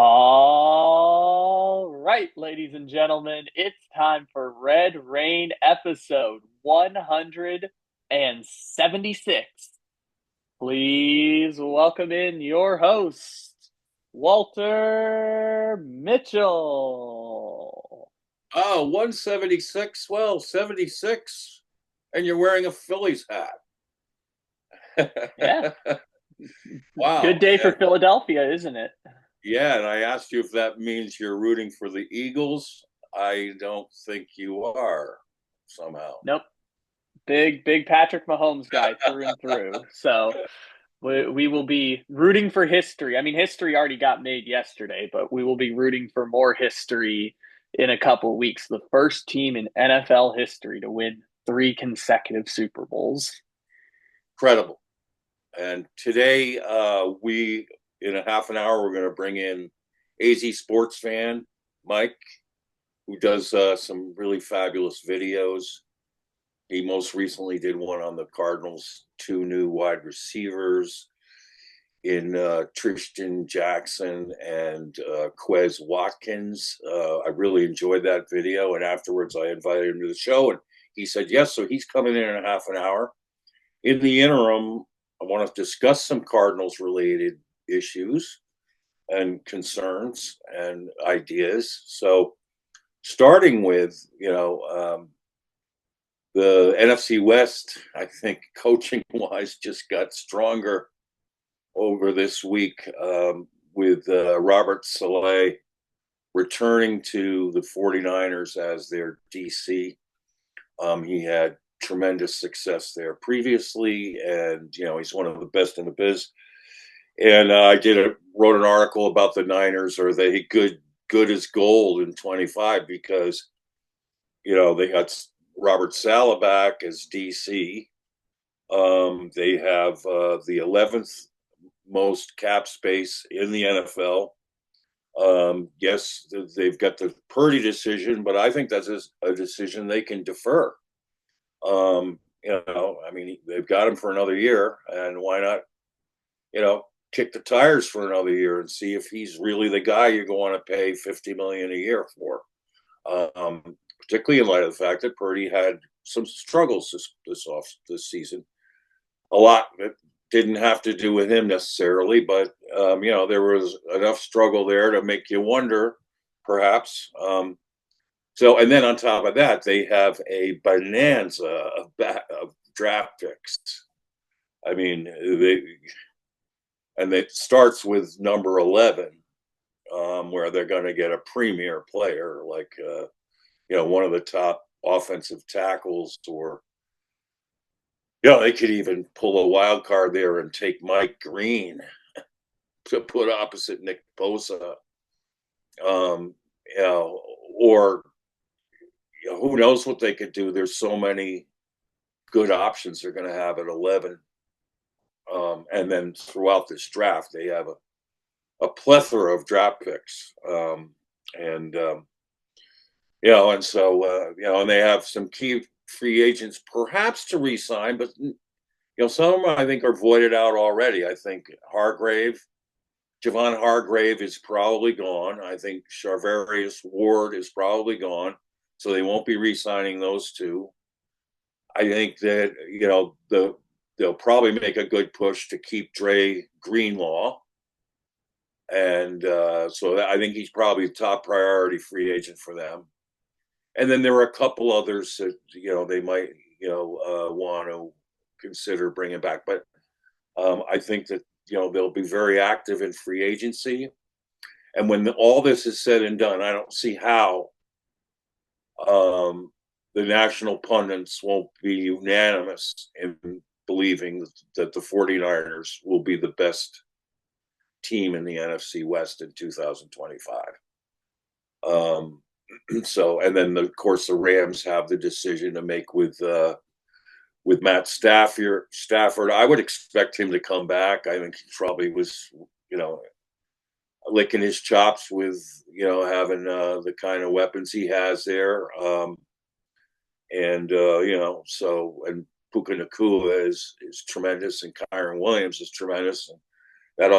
All right, ladies and gentlemen, it's time for Red Rain episode 176. Please welcome in your host, Walter Mitchell. Oh, 176. Well, 76. And you're wearing a Phillies hat. Yeah, good Wow. day for Philadelphia, isn't it? Yeah, and I asked you if that means you're rooting for the Eagles. I don't think you are somehow. Nope. Big Patrick Mahomes guy through and through. So we will be rooting for history. I mean, history already got made yesterday, but we will be rooting for more history in a couple weeks. The first team in NFL history to win three consecutive Super Bowls. Incredible. And today, in a half an hour, we're going to bring in AZ sports fan Mike, who does some really fabulous videos. He most recently did one on the Cardinals' two new wide receivers in Tristan Jackson and Quez Watkins. I really enjoyed that video. And afterwards, I invited him to the show, and he said yes. So he's coming in a half an hour. In the interim, I want to discuss some Cardinals related issues and concerns and ideas. So, starting with, the NFC West, I think coaching wise just got stronger over this week with Robert Saleh returning to the 49ers as their DC. He had tremendous success there previously, and he's one of the best in the biz. And I wrote an article about the Niners. Are they good as gold in 25? Because they got Robert Saleh back as DC. They have the 11th most cap space in the NFL. Yes, they've got the Purdy decision, but I think that's a decision they can defer. I mean, they've got him for another year, and why not, kick the tires for another year and see if he's really the guy you're going to pay $50 million a year for. Particularly in light of the fact that Purdy had some struggles this season. A lot that didn't have to do with him necessarily, but there was enough struggle there to make you wonder, perhaps. And then on top of that, they have a bonanza of draft picks. I mean, it starts with number 11, where they're going to get a premier player like one of the top offensive tackles, or they could even pull a wild card there and take Mike Green to put opposite Nick Bosa. Um, or who knows what they could do. There's so many good options they're going to have at 11. And then throughout this draft, they have a plethora of draft picks. And and they have some key free agents perhaps to re-sign, but some of them I think are voided out already. I think Javon Hargrave is probably gone. I think Charvarius Ward is probably gone, so they won't be re-signing those two. I think that they'll probably make a good push to keep Dre Greenlaw, and so I think he's probably the top priority free agent for them. And then there are a couple others that they might want to consider bringing back, but I think that they'll be very active in free agency. And when all this is said and done, I don't see how the national pundits won't be unanimous in believing that the 49ers will be the best team in the NFC West in 2025. And then of course the Rams have the decision to make with Matt Stafford. I would expect him to come back. I think he probably was, licking his chops with, having the kind of weapons he has there. And Puka Nacua is tremendous, and Kyron Williams is tremendous. And that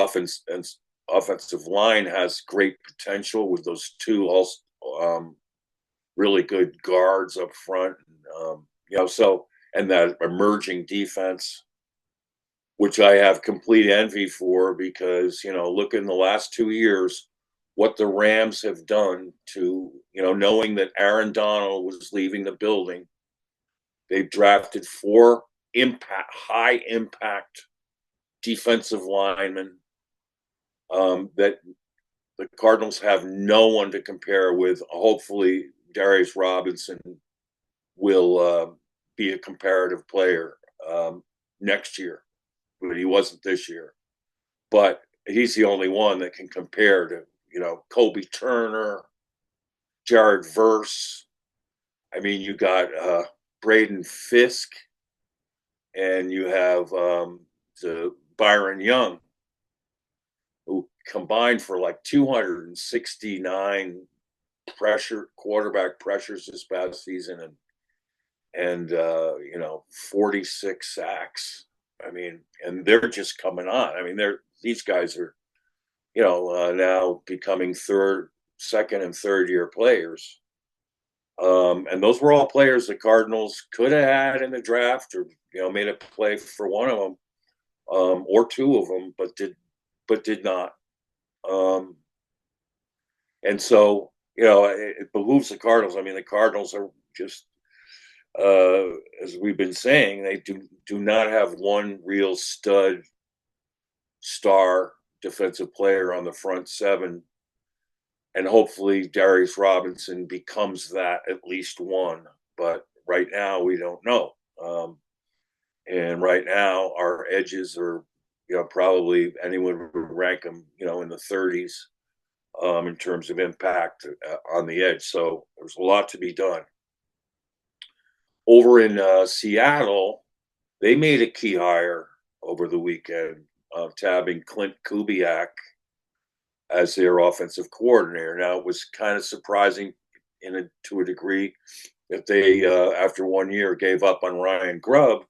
offensive line has great potential with those two um, really good guards up front. So and that emerging defense, which I have complete envy for because, look in the last 2 years, what the Rams have done to, knowing that Aaron Donald was leaving the building, they've drafted four high impact defensive linemen that the Cardinals have no one to compare with. Hopefully, Darius Robinson will be a comparative player next year, but he wasn't this year. But he's the only one that can compare to, Kobe Turner, Jared Verse. I mean, you got Braden Fisk, and you have the Byron Young, who combined for like 269 quarterback pressures this past season, and 46 sacks. I mean, and they're just coming on. I mean, these guys are now becoming second and third year players. And those were all players the Cardinals could have had in the draft, or made a play for one of them, or two of them, but did not. And so it behooves the Cardinals. I mean, the Cardinals are just, as we've been saying, they do not have one real star defensive player on the front seven, and hopefully Darius Robinson becomes that at least one. But right now we don't know. And right now our edges are, probably anyone would rank them, in the 30s in terms of impact on the edge. So there's a lot to be done. Over in Seattle, they made a key hire over the weekend, tabbing Clint Kubiak as their offensive coordinator. Now, it was kind of surprising to a degree that they, after 1 year, gave up on Ryan Grubb,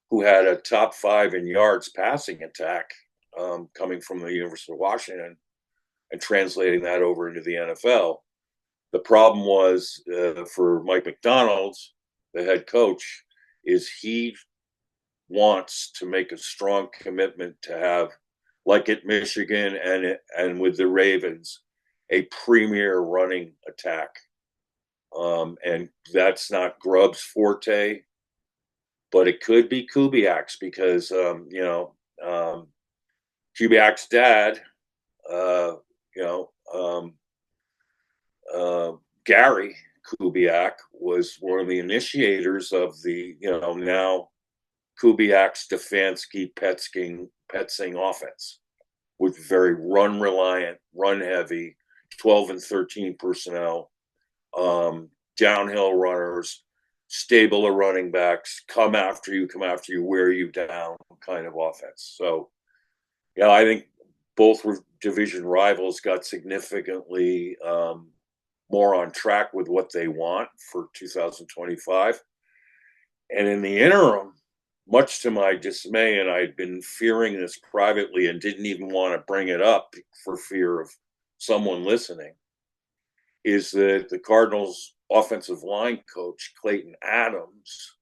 who had a top 5 in yards passing attack coming from the University of Washington, and translating that over into the NFL. The problem was for Mike McDonald, the head coach, is he wants to make a strong commitment to have, like at Michigan and with the Ravens, a premier running attack. And that's not Grubb's forte, but it could be Kubiak's because, Kubiak's dad, Gary Kubiak, was one of the initiators of the, now Kubiak, Stefanski, Petzing offense, with very run reliant, run heavy, 12 and 13 personnel, downhill runners, stable of running backs, come after you, wear you down kind of offense. So, I think both division rivals got significantly more on track with what they want for 2025. And in the interim, much to my dismay, and I'd been fearing this privately and didn't even want to bring it up for fear of someone listening, is that the Cardinals offensive line coach, Clayton Adams,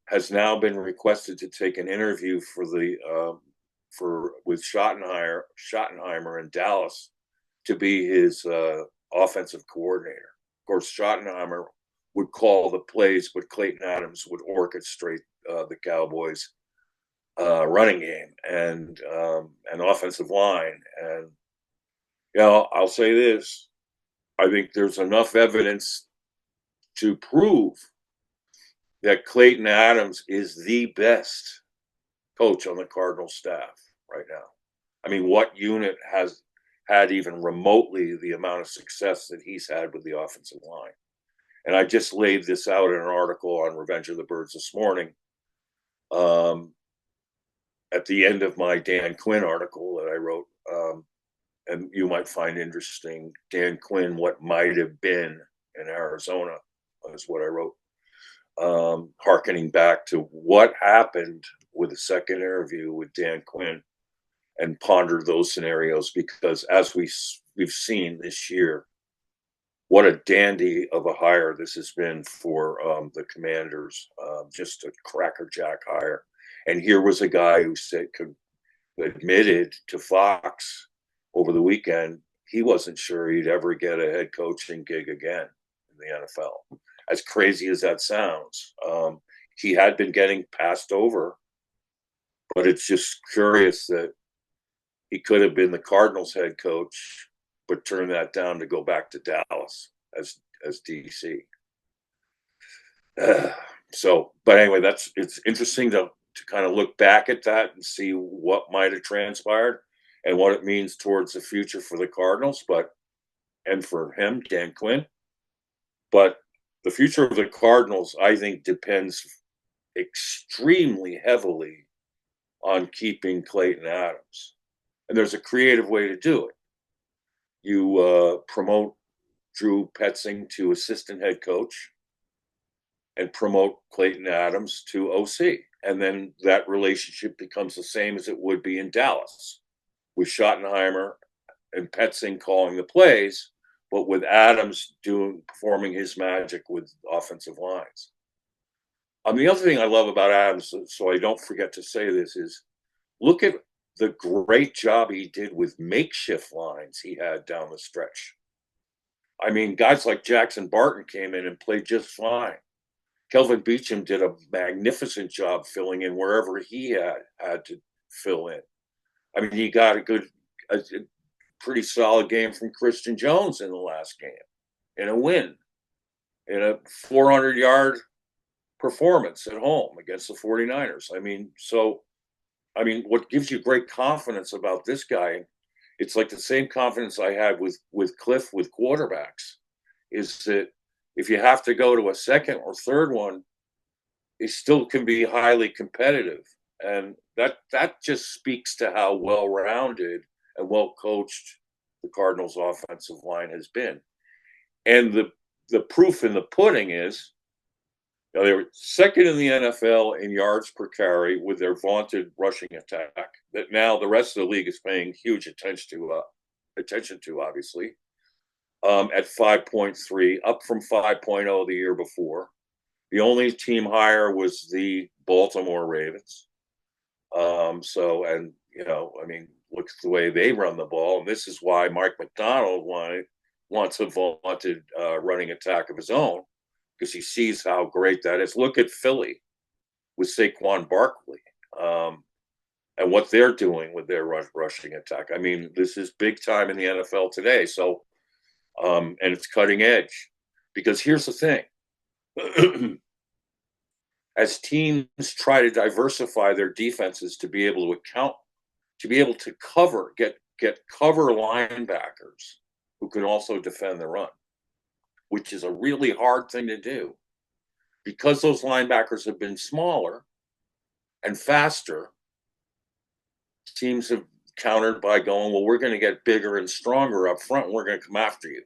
has now been requested to take an interview with Schottenheimer in Dallas to be his offensive coordinator. Of course, Schottenheimer would call the plays, but Clayton Adams would orchestrate the Cowboys' running game and offensive line. And I'll say this: I think there's enough evidence to prove that Clayton Adams is the best coach on the Cardinals staff right now. I mean, what unit has had even remotely the amount of success that he's had with the offensive line? And I just laid this out in an article on Revenge of the Birds this morning. At the end of my Dan Quinn article that I wrote, and you might find interesting, Dan Quinn, what might have been in Arizona, is what I wrote, hearkening back to what happened with the second interview with Dan Quinn and ponder those scenarios, because as we've seen this year, what a dandy of a hire this has been for the Commanders. Just a crackerjack hire. And here was a guy who admitted to Fox over the weekend he wasn't sure he'd ever get a head coaching gig again in the NFL. As crazy as that sounds, he had been getting passed over, but it's just curious that he could have been the Cardinals head coach, but turned that down to go back to Dallas as DC. But anyway, it's interesting to kind of look back at that and see what might have transpired and what it means towards the future for the Cardinals, and for him, Dan Quinn. But the future of the Cardinals, I think, depends extremely heavily on keeping Clayton Adams. And there's a creative way to do it. You promote Drew Petzing to assistant head coach and promote Clayton Adams to OC. And then that relationship becomes the same as it would be in Dallas, with Schottenheimer and Petzing calling the plays, but with Adams performing his magic with offensive lines. The other thing I love about Adams, so I don't forget to say this, is look at the great job he did with makeshift lines he had down the stretch. I mean, guys like Jackson Barton came in and played just fine. Kelvin Beachum did a magnificent job filling in wherever he had to fill in. I mean, he got a pretty solid game from Christian Jones in the last game, in a win, in a 400-yard performance at home against the 49ers. What gives you great confidence about this guy, it's like the same confidence I had with Cliff with quarterbacks, is that if you have to go to a second or third one, it still can be highly competitive. And that just speaks to how well-rounded and well-coached the Cardinals' offensive line has been. And the proof in the pudding is, they were second in the NFL in yards per carry with their vaunted rushing attack that now the rest of the league is paying huge attention to, obviously, at 5.3, up from 5.0 the year before. The only team higher was the Baltimore Ravens. Look at the way they run the ball. And this is why Mike Macdonald wants a vaunted running attack of his own, because he sees how great that is. Look at Philly with Saquon Barkley and what they're doing with their rushing attack. I mean, this is big time in the NFL today. So, and it's cutting edge, because here's the thing. As teams try to diversify their defenses to be able to get cover linebackers who can also defend the run, which is a really hard thing to do, because those linebackers have been smaller and faster. Teams have countered by going, well, we're going to get bigger and stronger up front, and we're going to come after you.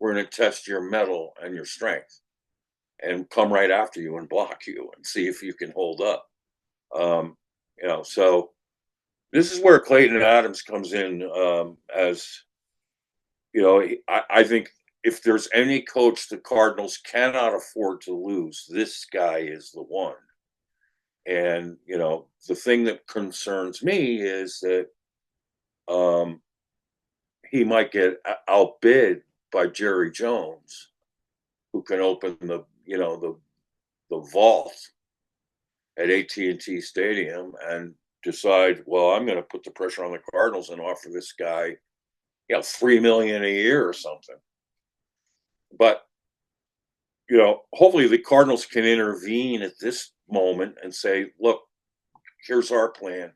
We're going to test your mettle and your strength and come right after you and block you and see if you can hold up. So this is where Clayton Adams comes in I think if there's any coach the Cardinals cannot afford to lose, this guy is the one. And, the thing that concerns me is that he might get outbid by Jerry Jones, who can open the vault at AT&T Stadium and decide, well, I'm going to put the pressure on the Cardinals and offer this guy, $3 million a year or something. But, hopefully the Cardinals can intervene at this moment and say, look, here's our plan.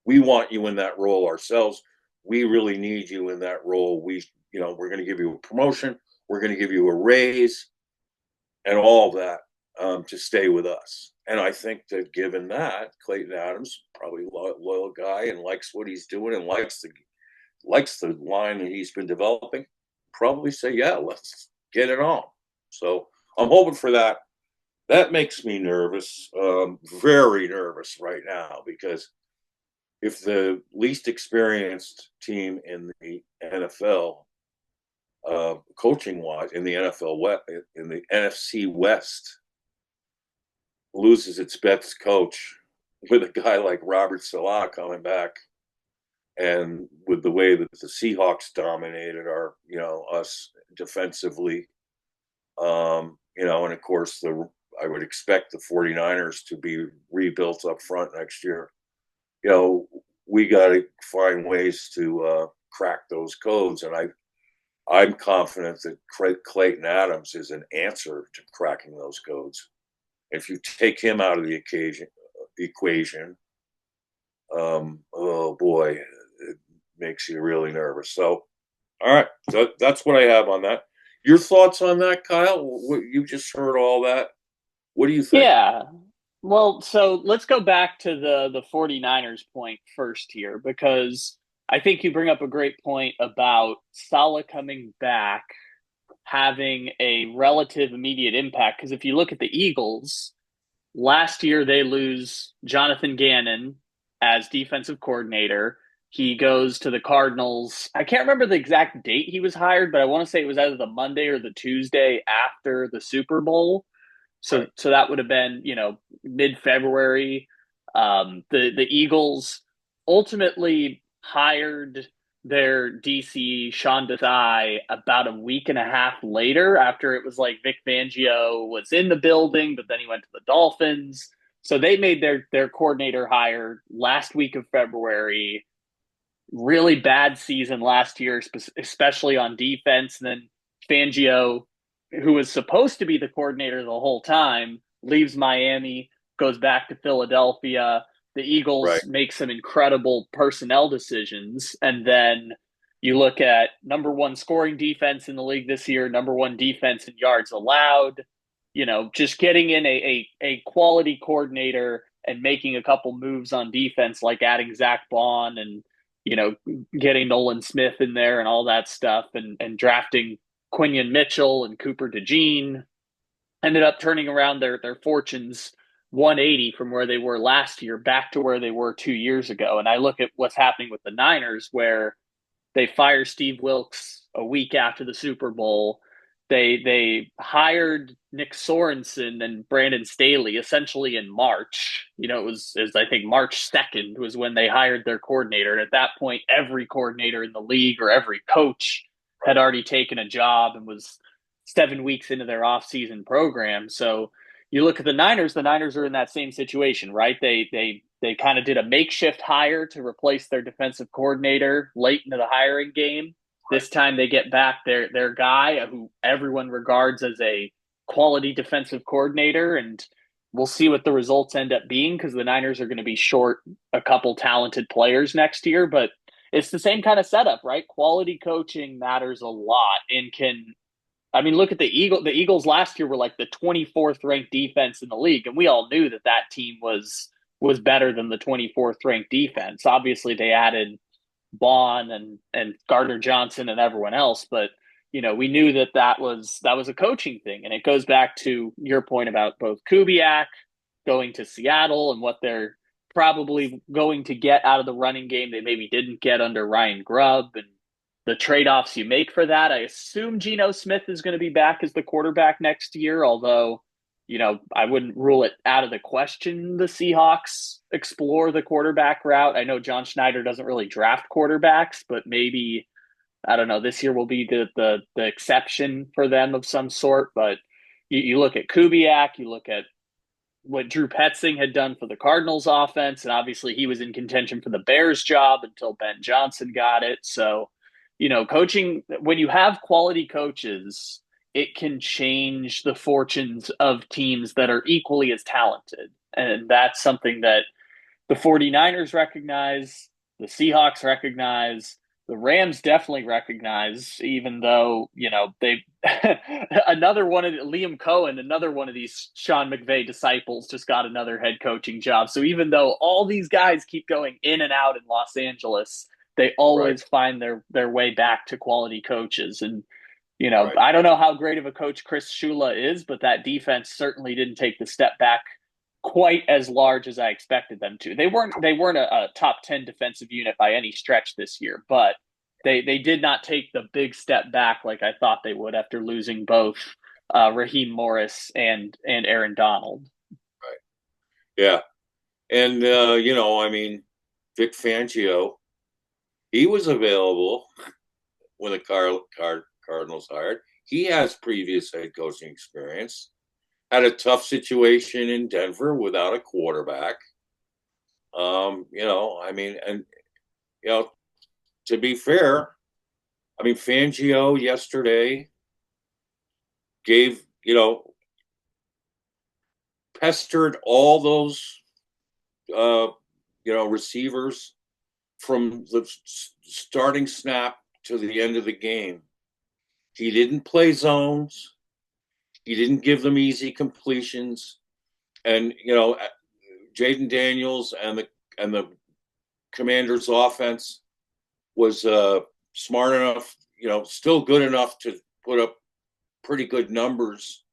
We want you in that role ourselves. We really need you in that role. We're going to give you a promotion. We're going to give you a raise and all that to stay with us. And I think that given that, Clayton Adams, probably a loyal guy and likes what he's doing and likes the line that he's been developing, probably say, yeah, let's get it on. So I'm hoping for that. That makes me nervous, very nervous right now, because if the least experienced team in the NFL, coaching wise, in the NFL West, in the NFC West, loses its best coach with a guy like Robert Salah coming back, and with the way that the Seahawks dominated our, us defensively, and of course I would expect the 49ers to be rebuilt up front next year. We got to find ways to crack those codes, and I'm confident that Clayton Adams is an answer to cracking those codes. If you take him out of the equation, oh boy, it makes you really nervous. So, all right, that's what I have on that. Your thoughts on that, Kyle? You just heard all that. What do you think? Yeah. Well, so let's go back to the 49ers point first here, because I think you bring up a great point about Salah coming back having a relative immediate impact. Because if you look at the Eagles, last year they lose Jonathan Gannon as defensive coordinator. He goes to the Cardinals. I can't remember the exact date he was hired, but I want to say it was either the Monday or the Tuesday after the Super Bowl. So Right, so that would have been, mid-February. The Eagles ultimately hired their DC Sean Desai about a week and a half later, after it was like Vic Fangio was in the building, but then he went to the Dolphins. So they made their coordinator hire last week of February. Really bad season last year, especially on defense. And then Fangio, who was supposed to be the coordinator the whole time, leaves Miami, goes back to Philadelphia. The right, Eagles make some incredible personnel decisions. And then you look at number one scoring defense in the league this year, number one defense in yards allowed. Just getting in a quality coordinator and making a couple moves on defense, like adding Zach Bond and you know, getting Nolan Smith in there and all that stuff, and drafting Quinion Mitchell and Cooper DeJean, ended up turning around their fortunes 180 from where they were last year back to where they were 2 years ago. And I look at what's happening with the Niners, where they fire Steve Wilkes a week after the Super Bowl. They hired Nick Sorensen and Brandon Staley essentially in March. It was I think March 2nd was when they hired their coordinator. And at that point, every coordinator in the league or every coach had already taken a job and was 7 weeks into their offseason program. So you look at the Niners are in that same situation, right? They kind of did a makeshift hire to replace their defensive coordinator late into the hiring game. right. This time they get back their guy who everyone regards as a quality defensive coordinator, and we'll see what the results end up being, because the Niners are going to be short a couple talented players next year. But it's the same kind of setup, right? Quality coaching matters a lot, and look at the Eagles. The Eagles last year were like the 24th ranked defense in the league, and we all knew that team was better than the 24th ranked defense. Obviously, they added Bond and Gardner Johnson and everyone else, but we knew that was a coaching thing, and it goes back to your point about both Kubiak going to Seattle and what they're probably going to get out of the running game they maybe didn't get under Ryan Grubb, and the trade-offs you make for that. I assume Geno Smith is going to be back as the quarterback next year, although I wouldn't rule it out of the question the Seahawks explore the quarterback route. I know John Schneider doesn't really draft quarterbacks, but maybe, I don't know, this year will be the exception for them of some sort. But you look at Kubiak, you look at what Drew Petzing had done for the Cardinals offense, and obviously he was in contention for the Bears job until Ben Johnson got it. So, coaching, when you have quality coaches, it can change the fortunes of teams that are equally as talented. And that's something that the 49ers recognize, the Seahawks recognize, the Rams definitely recognize, even though, they another one of Liam Cohen, another one of these Sean McVay disciples, just got another head coaching job. So even though all these guys keep going in and out in Los Angeles, they Right, always find their way back to quality coaches. And right. I don't know how great of a coach Chris Shula is, but that defense certainly didn't take the step back quite as large as I expected them to. They weren't a top 10 defensive unit by any stretch this year, but they did not take the big step back like I thought they would after losing both Raheem Morris and Aaron Donald. Right. Yeah. And, I mean, Vic Fangio, he was available when the Cardinals hired. He has previous head coaching experience, had a tough situation in Denver without a quarterback. I mean, and, you know, to be fair, I mean, Fangio yesterday gave, pestered all those, uh, receivers from the starting snap to the end of the game. He didn't play zones. He didn't give them easy completions. And, Jaden Daniels and the Commanders' offense was smart enough, still good enough to put up pretty good numbers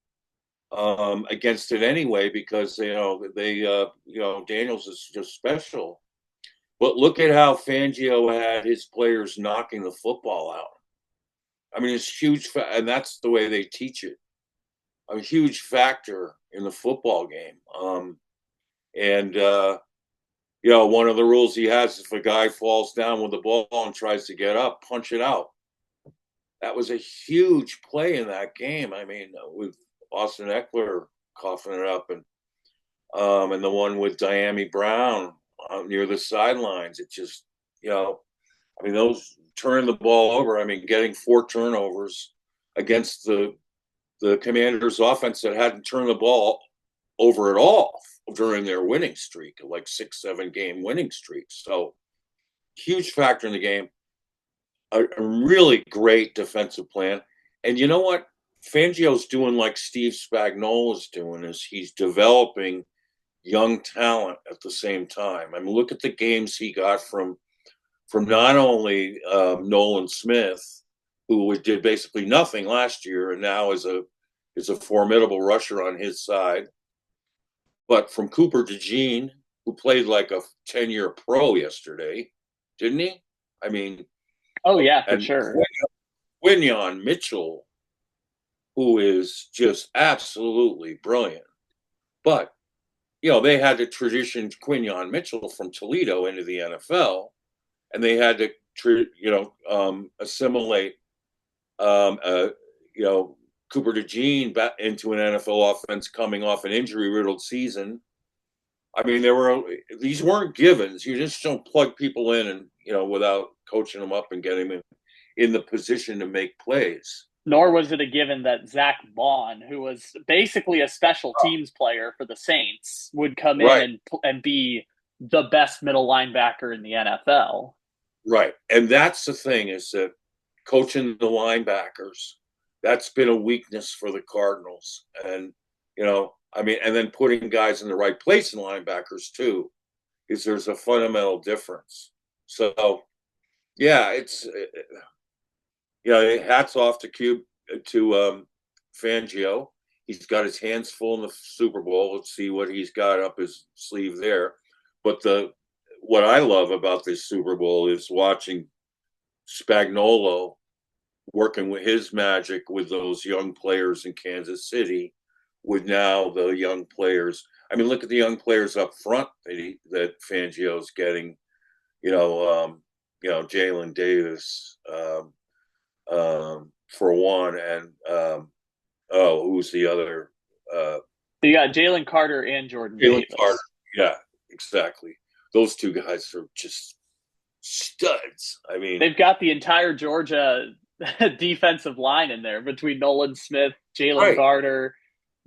against it anyway, because Daniels is just special. But look at how Fangio had his players knocking the football out. I mean, it's huge, and that's the way they teach it. A huge factor in the football game. And one of the rules he has, if a guy falls down with the ball and tries to get up, punch it out. That was a huge play in that game. I mean, with Austin Eckler coughing it up, and the one with Diami Brown near the sidelines. It just, I mean, those turning the ball over. I mean, getting 4 turnovers against the Commanders' offense that hadn't turned the ball over at all during their winning streak, like 6-7 game winning streak. So huge factor in the game. A really great defensive plan. And you know what? Fangio's doing like Steve Spagnuolo's doing, is he's developing young talent at the same time. I mean, look at the games he got from not only Nolan Smith, who did basically nothing last year and now is a formidable rusher on his side, but from Cooper DeJean, who played like a 10-year pro yesterday, didn't he? I mean, Oh yeah, for and sure. Quinyon Mitchell, who is just absolutely brilliant. But, they had to tradition Quinyon Mitchell from Toledo into the NFL, and they had to, assimilate, you know, Cooper DeJean back into an NFL offense coming off an injury-riddled season. I mean, these weren't givens. You just don't plug people in and without coaching them up and getting them in the position to make plays. Nor was it a given that Zach Bond, who was basically a special teams player for the Saints, would come in Right, and be the best middle linebacker in the NFL. right, and that's the thing, is that coaching the linebackers, that's been a weakness for the Cardinals, and I mean, and then putting guys in the right place in linebackers too, is there's a fundamental difference. So yeah, it's hats off to Fangio. He's got his hands full in the Super Bowl. Let's see what he's got up his sleeve there. But what I love about this Super Bowl is watching Spagnuolo working with his magic with those young players in Kansas City, with now the young players. I mean, look at the young players up front that Fangio's getting. Jalen Davis, for one, and who's the other? You got Jalen Carter and Jordan Jalen Carter. Davis. Yeah, exactly. Those two guys are just studs. I mean, They've got the entire Georgia defensive line in there between Nolan Smith, Jalen right, Carter,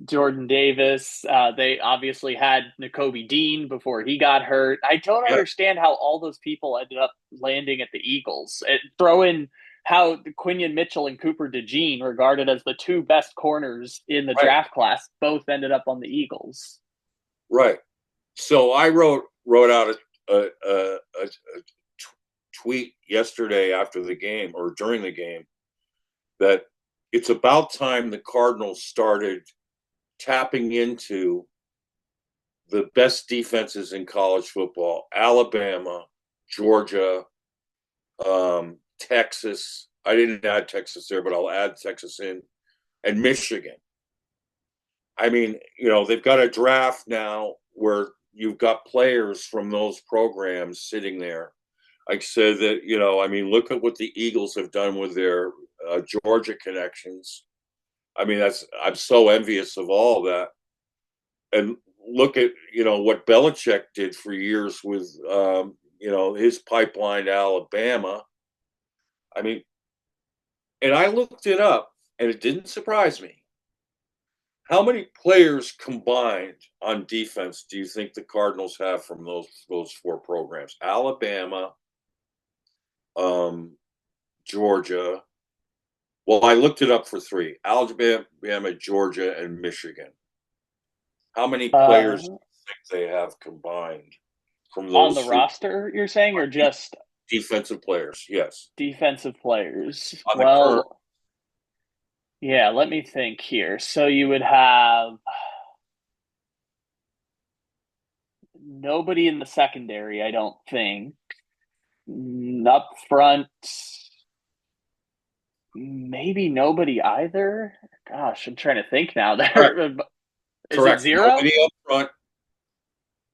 Jordan Davis. They obviously had Nakobe Dean before he got hurt. I don't yeah, understand how all those people ended up landing at the Eagles. Throw in how Quinion Mitchell and Cooper DeJean, regarded as the 2 best corners in the right, draft class, both ended up on the Eagles. right. So I wrote out a tweet yesterday after the game, or during the game, that it's about time the Cardinals started tapping into the best defenses in college football: Alabama, Georgia, Texas. I didn't add Texas there, but I'll add Texas in, and Michigan. I mean, they've got a draft now where you've got players from those programs sitting there. I said that, I mean, look at what the Eagles have done with their Georgia connections. I mean, I'm so envious of all that. And look at, what Belichick did for years with, his pipeline to Alabama. I mean, and I looked it up and it didn't surprise me. How many players combined on defense do you think the Cardinals have from those four programs? Alabama, Georgia. Well, I looked it up for three: Alabama, Georgia, and Michigan. How many players do Uh, you think they have combined from on those the three roster, you're saying, or just defensive players? Yes, defensive players? on the current. Well, yeah, let me think here. So you would have nobody in the secondary, I don't think. Up front, maybe nobody either. Gosh, I'm trying to think now. Correct. There is it Correct. zero? Nobody up front.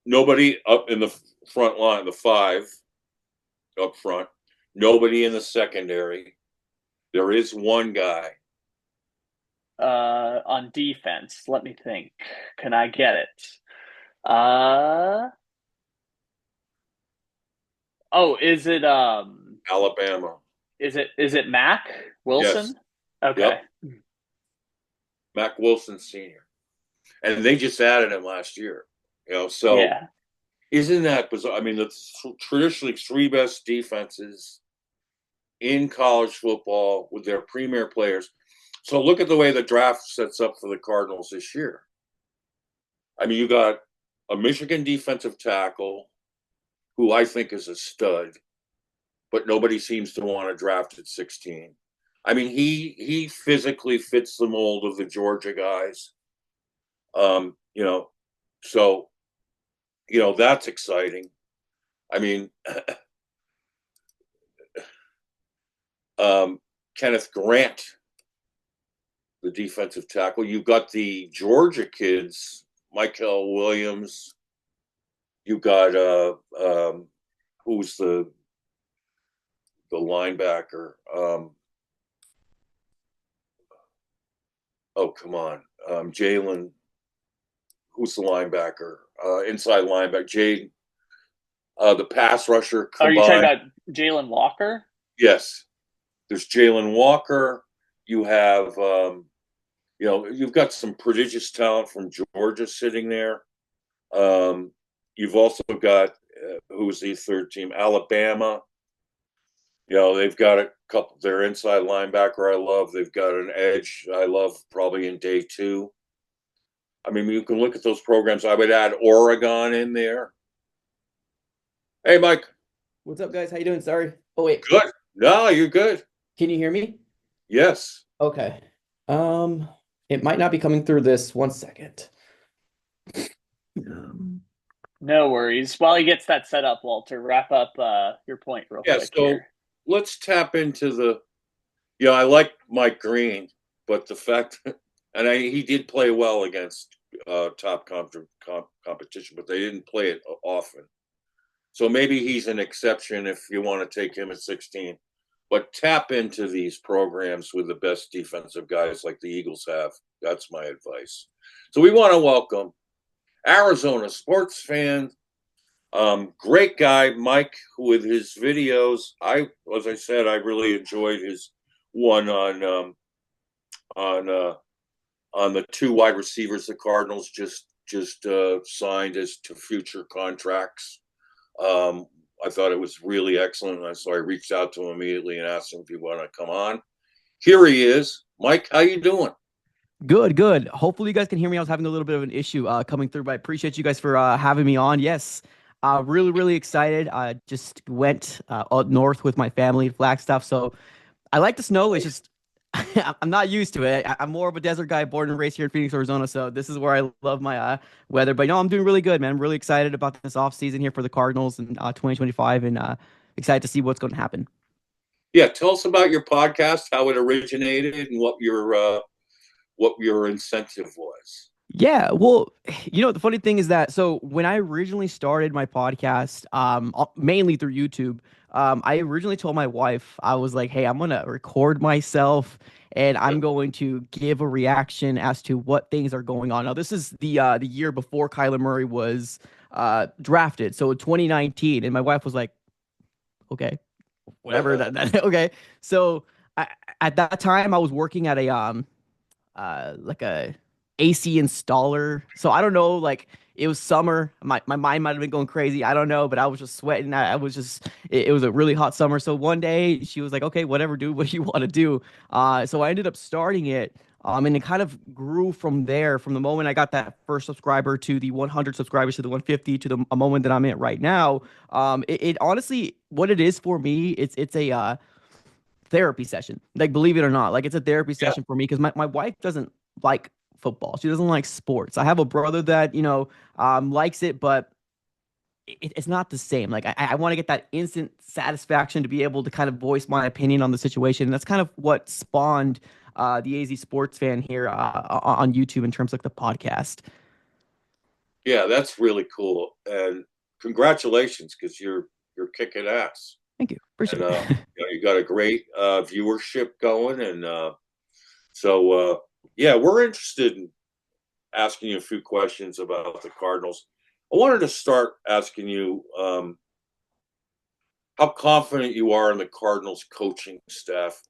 Nobody up in the front line. The five up front. Nobody in the secondary. There is one guy. On defense. Let me think. Can I get it? Uh oh, Alabama. is it Mac Yes. Wilson? Okay. Yep. Mac Wilson Sr. And they just added him last year. So Yeah. isn't that bizarre? I mean, the traditionally three best defenses in college football with their premier players. So look at the way the draft sets up for the Cardinals this year. I mean, you got a Michigan defensive tackle who I think is a stud, but nobody seems to want to draft at 16. I mean, he physically fits the mold of the Georgia guys. Um, you know, so that's exciting. I mean, Kenneth Grant, the defensive tackle. You've got the Georgia kids, Michael Williams. You got who's the linebacker? Oh, come on, Jalen. Who's the linebacker? Inside linebacker, Jay. The pass rusher Are you talking combined. about Jalen Walker? Yes, there's Jalen Walker. You have, you've got some prodigious talent from Georgia sitting there. You've also got who's the third team? Alabama. They've got a couple. Their inside linebacker, I love. They've got an edge, I love, probably in day two. I mean, you can look at those programs. I would add Oregon in there. Hey, Mike. What's up, guys? How you doing? Sorry. Oh, wait. Good. No, you're good. Can you hear me? Yes. Okay. It might not be coming through this. One second. No worries. While he gets that set up, Walter, wrap up your point real Yeah. quick So here. let's tap into the. Yeah, I like Mike Green, but the fact, and he did play well against top competition, but they didn't play it often. So maybe he's an exception if you want to take him at 16. But tap into these programs with the best defensive guys like the Eagles have. That's my advice. So we want to welcome Arizona sports fan, great guy, Mike, with his videos. As I said, I really enjoyed his one on the two wide receivers the Cardinals just signed as to future contracts. I thought it was really excellent, and so I reached out to him immediately and asked him if he wanted to come on. Here he is, Mike. How you doing? Good, good. Hopefully you guys can hear me. I was having a little bit of an issue coming through, but I appreciate you guys for having me on. Yes, really, really excited. I just went up north with my family, Flagstaff. So I like the snow. It's just I'm not used to it. I'm more of a desert guy, born and raised here in Phoenix, Arizona. So this is where I love my weather. But I'm doing really good, man. I'm really excited about this off season here for the Cardinals in 2025, and excited to see what's going to happen. Yeah, tell us about your podcast, how it originated, and what your incentive was. Yeah, well, the funny thing is that so when I originally started my podcast, mainly through YouTube, I originally told my wife, I was like, "Hey, I'm gonna record myself and I'm going to give a reaction as to what things are going on." Now, this is the year before Kyler Murray was drafted, so 2019, and my wife was like, "Okay, whatever." Okay. So I, at that time, I was working at a like a AC installer. So I don't know, like it was summer. My mind might have been going crazy. I don't know, but I was just sweating. I was just it was a really hot summer. So one day she was like, "Okay, whatever, dude. What do you want to do?" So I ended up starting it. And it kind of grew from there. From the moment I got that first subscriber to the 100 subscribers to the 150 to the a moment that I'm at right now. It honestly, what it is for me, it's a therapy session. Like, believe it or not, like it's a therapy Yeah, session for me because my wife doesn't like football. She doesn't like sports. I have a brother that, likes it, but it's not the same. Like, I want to get that instant satisfaction to be able to kind of voice my opinion on the situation. And that's kind of what spawned the AZ Sports Fan here on YouTube in terms of the podcast. yeah, that's really cool, and congratulations because you're kicking ass, Thank you. and Appreciate it. you got a great viewership going, and so yeah, we're interested in asking you a few questions about the Cardinals. I wanted to start asking you how confident you are in the Cardinals coaching staff.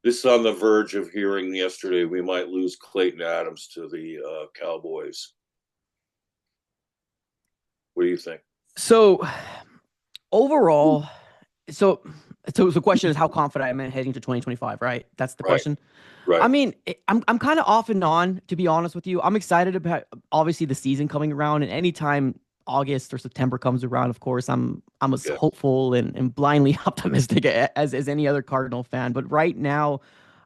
This is on the verge of hearing yesterday we might lose Clayton Adams to the Cowboys. What do you think? So overall, so so the question is how confident I am in heading to 2025, right? That's the Right, question. I right. mean, I'm kind of off and on, to be honest with you. I'm excited about obviously the season coming around, and anytime August or September comes around, of course, I'm as Yeah, hopeful and blindly optimistic as any other Cardinal fan. But right now,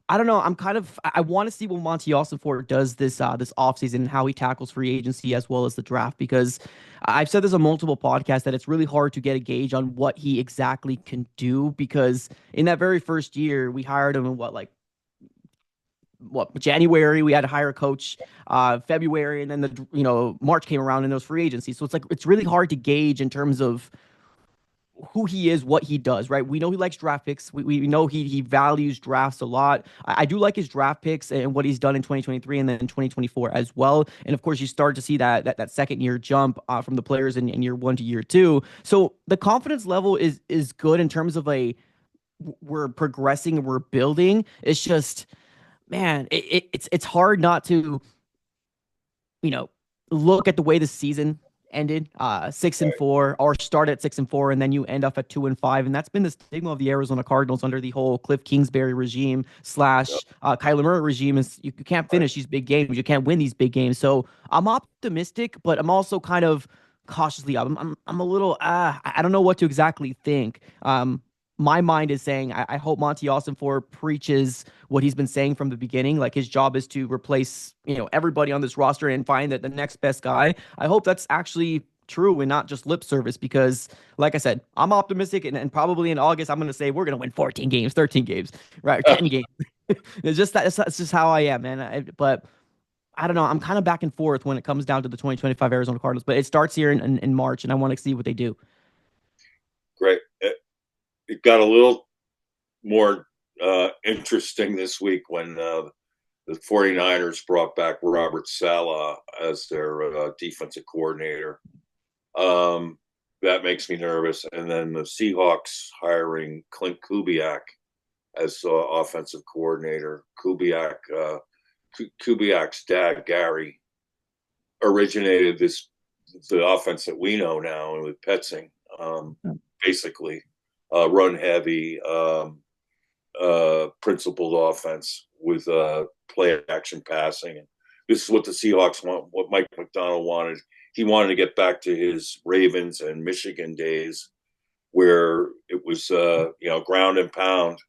I don't know. I want to see what Monty Ford does this offseason and how he tackles free agency as well as the draft, because I've said this on multiple podcasts that it's really hard to get a gauge on what he exactly can do, because in that very first year we hired him in what January we had to hire a coach, February, and then the March came around and those free agency. So it's like it's really hard to gauge in terms of who he is, what he does, right? We know he likes draft picks. We know he values drafts a lot. I do like his draft picks and what he's done in 2023 and then in 2024 as well. And of course, you start to see that second year jump from the players in year one to year two. So the confidence level is good in terms of we're progressing and we're building. It's just, man, it's hard not to you know, look at the way the season ended, 6-4, or start at 6-4, and then you end up at 2-5, and that's been the stigma of the Arizona Cardinals under the whole Cliff Kingsbury regime yeah, slash Kyler Murray regime. Is you can't right. finish these big games, you can't win these big games. So I'm optimistic, but I'm also kind of cautiously. I'm a little. I don't know what to exactly think. My mind is saying I hope Monty Ford preaches what he's been saying from the beginning. Like his job is to replace, everybody on this roster and find that the next best guy. I hope that's actually true and not just lip service, because like I said, I'm optimistic, and probably in August I'm going to say we're going to win 14 games, 13 games, right? Or 10 games. It's just that it's just how I am, man. But I don't know. I'm kind of back and forth when it comes down to the 2025 Arizona Cardinals, but it starts here in March, and I want to see what they do. Great. It got a little more interesting this week when the 49ers brought back Robert Saleh as their defensive coordinator. That makes me nervous. And then the Seahawks hiring Clint Kubiak as offensive coordinator. Kubiak's dad, Gary, originated the offense that we know now with Petzing. Basically, run heavy, principled offense with play action passing. And this is what the Seahawks want. What Mike McDonald wanted. He wanted to get back to his Ravens and Michigan days, where it was ground and pound,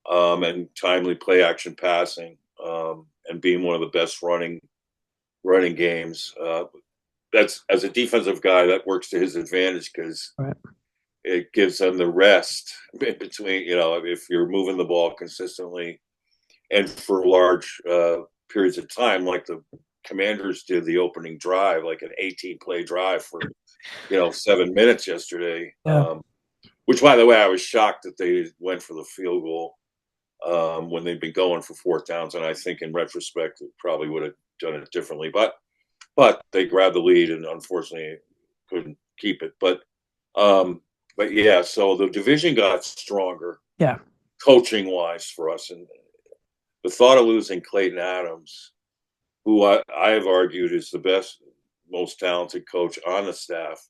and timely play action passing, and being one of the best running games. That's as a defensive guy that works to his advantage because Right. it gives them the rest in between. If you're moving the ball consistently and for large periods of time, like the Commanders did the opening drive, like an 18 play drive for 7 minutes yesterday. Yeah. Which, by the way, I was shocked that they went for the field goal when they'd been going for fourth downs, and I think in retrospect, they probably would have done it differently. But they grabbed the lead and unfortunately couldn't keep it. But yeah, so the division got stronger Yeah. coaching wise for us, and the thought of losing Clayton Adams, who I have argued is the best, most talented coach on the staff.